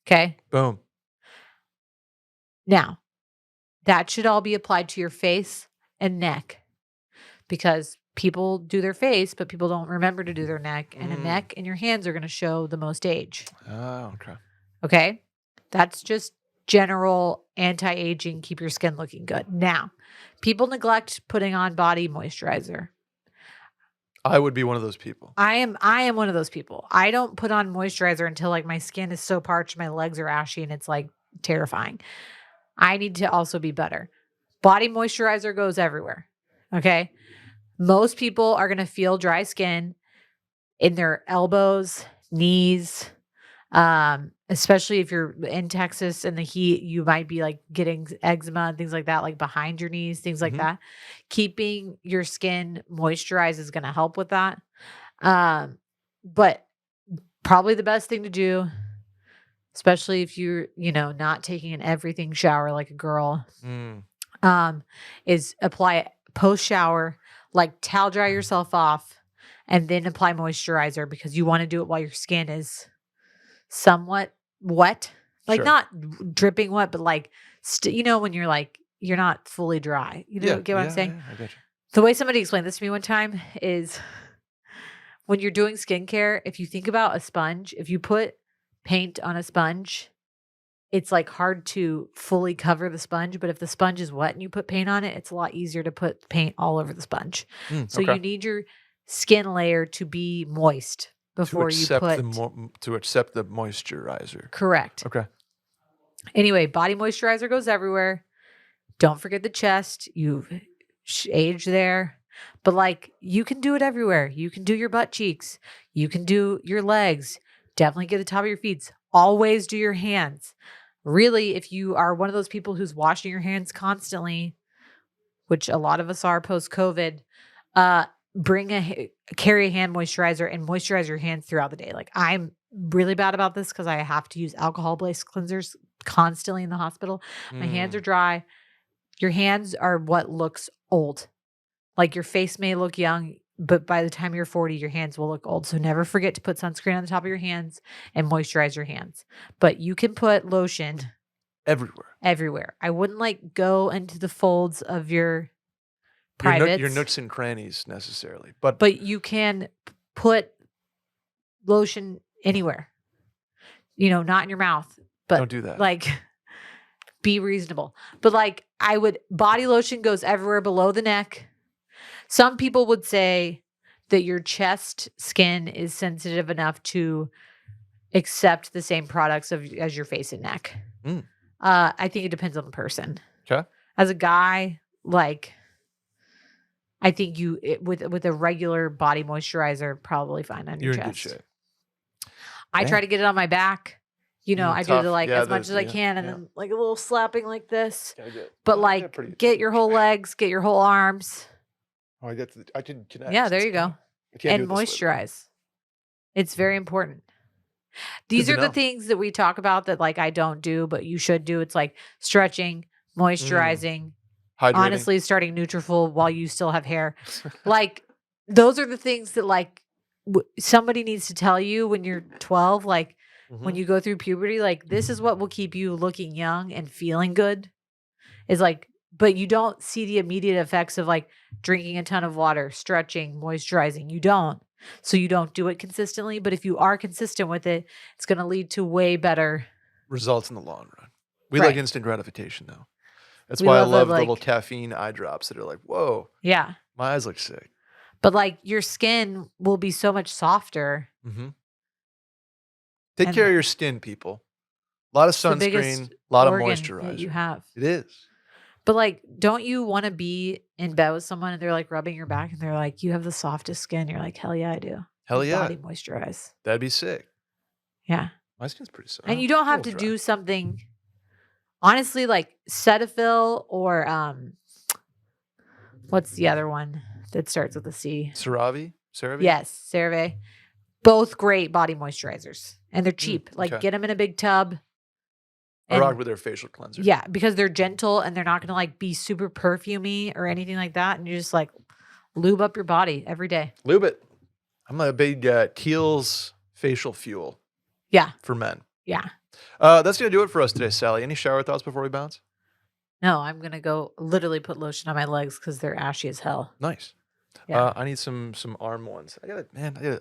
Okay. Boom. Now, that should all be applied to your face and neck because people do their face, but people don't remember to do their neck. And a neck and your hands are going to show the most age. Oh, okay. Okay. That's just general anti-aging, keep your skin looking good. Now, people neglect putting on body moisturizer. I would be one of those people. I am one of those people. I don't put on moisturizer until like my skin is so parched, my legs are ashy, and it's like terrifying. I need to also be better. Body moisturizer goes everywhere. Okay. Most people are going to feel dry skin in their elbows, knees, especially if you're in Texas in the heat, you might be like getting eczema and things like that, like behind your knees, things like Mhm. that. Keeping your skin moisturized is going to help with that. But probably the best thing to do, especially if you're, not taking an everything shower like a girl, is apply it post shower, like towel dry yourself off and then apply moisturizer because you want to do it while your skin is somewhat wet, like Sure. not dripping wet, but like, when you're like, you're not fully dry. Get what I'm saying? Yeah, I got you. The way somebody explained this to me one time is when you're doing skincare, if you think about a sponge, if you put paint on a sponge, it's like hard to fully cover the sponge. But if the sponge is wet and you put paint on it, it's a lot easier to put paint all over the sponge. So Okay. you need your skin layer to be moist before you put. To accept the moisturizer. Correct. Okay. Anyway, body moisturizer goes everywhere. Don't forget the chest. You've aged there. But like you can do it everywhere. You can do your butt cheeks. You can do your legs. Definitely get the top of your feet. Always do your hands. Really, if you are one of those people who's washing your hands constantly, which a lot of us are post-COVID, carry a hand moisturizer and moisturize your hands throughout the day. Like I'm really bad about this because I have to use alcohol-based cleansers constantly in the hospital. My hands are dry. Your hands are what looks old. Like your face may look young, but by the time you're 40, your hands will look old. So never forget to put sunscreen on the top of your hands and moisturize your hands. But you can put lotion everywhere. I wouldn't like go into the folds of your privates. Your nooks and crannies necessarily, but you can put lotion anywhere. Not in your mouth, but don't do that. Like be reasonable. But like body lotion goes everywhere below the neck. Some people would say that your chest skin is sensitive enough to accept the same products as your face and neck. I think it depends on the person. Okay. As a guy, like I think with a regular body moisturizer, probably fine on your You're chest. in good shape. I try to get it on my back. I do tough. as much as I can, and then like a little slapping like this. But like, get your whole legs, get your whole arms. Oh, I can connect. Yeah, there you go. And moisturize. It's very important. These are the things that we talk about that like I don't do, but you should do. It's like stretching, moisturizing, Hydrating. honestly starting Nutrafol while you still have hair. Like those are the things that like somebody needs to tell you when you're 12, like when you go through puberty, like this is what will keep you looking young and feeling good. Is like, but you don't see the immediate effects of like drinking a ton of water, stretching, moisturizing. You don't. So you don't do it consistently. But if you are consistent with it, it's going to lead to way better results in the long run. We Right. like instant gratification though. That's We why I love love the, the like- little caffeine eye drops that are like, whoa, Yeah. my eyes look sick. But like your skin will be so much softer. Take And- care of your skin, people. A lot of It's the biggest sunscreen, a lot of organ moisturizer. that you have. It is. But like, don't you want to be in bed with someone and they're like rubbing your back and they're like, you have the softest skin. You're like, hell yeah, I do. Hell My yeah. Body moisturize. That'd be sick. Yeah. My skin's pretty soft. And you don't have A to little dry. do something, honestly, like Cetaphil or what's the other one that starts with a C? CeraVe? Yes, CeraVe. Both great body moisturizers. And they're cheap. Like, okay. get them in a big tub. I rock with their facial cleanser. Yeah, because they're gentle and they're not going to like be super perfumey or anything like that. And you just like lube up your body every day. Lube it. I'm a big Kiehl's facial fuel. Yeah. For men. Yeah. That's going to do it for us today, Sally. Any shower thoughts before we bounce? No, I'm going to go literally put lotion on my legs because they're ashy as hell. Nice. Yeah. I need some arm ones.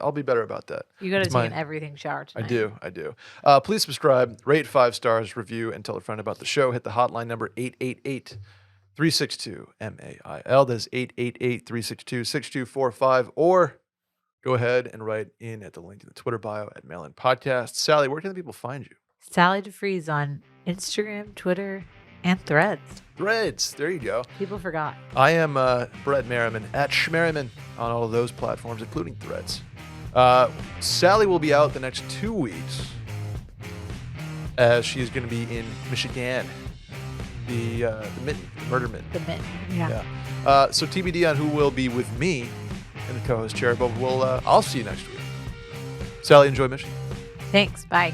I'll be better about that. You got to It's take an my- everything shower tonight. I do. Please subscribe, rate 5 stars, review, and tell a friend about the show. Hit the hotline number 888-362-MAIL. That is 888-362-6245. Or go ahead and write in at the link in the Twitter bio at Mailin Podcast. Sally, where can the people find you? Sally deFries on Instagram, Twitter, and Threads. Threads. There you go. People forgot. I am Brett Merriman at Schmerriman on all of those platforms, including Threads. Sally will be out the next 2 weeks as she is going to be in Michigan. The murder mitten. The mitten. Yeah. So TBD on who will be with me in the co-host chair, but I'll see you next week. Sally, enjoy Michigan. Thanks. Bye.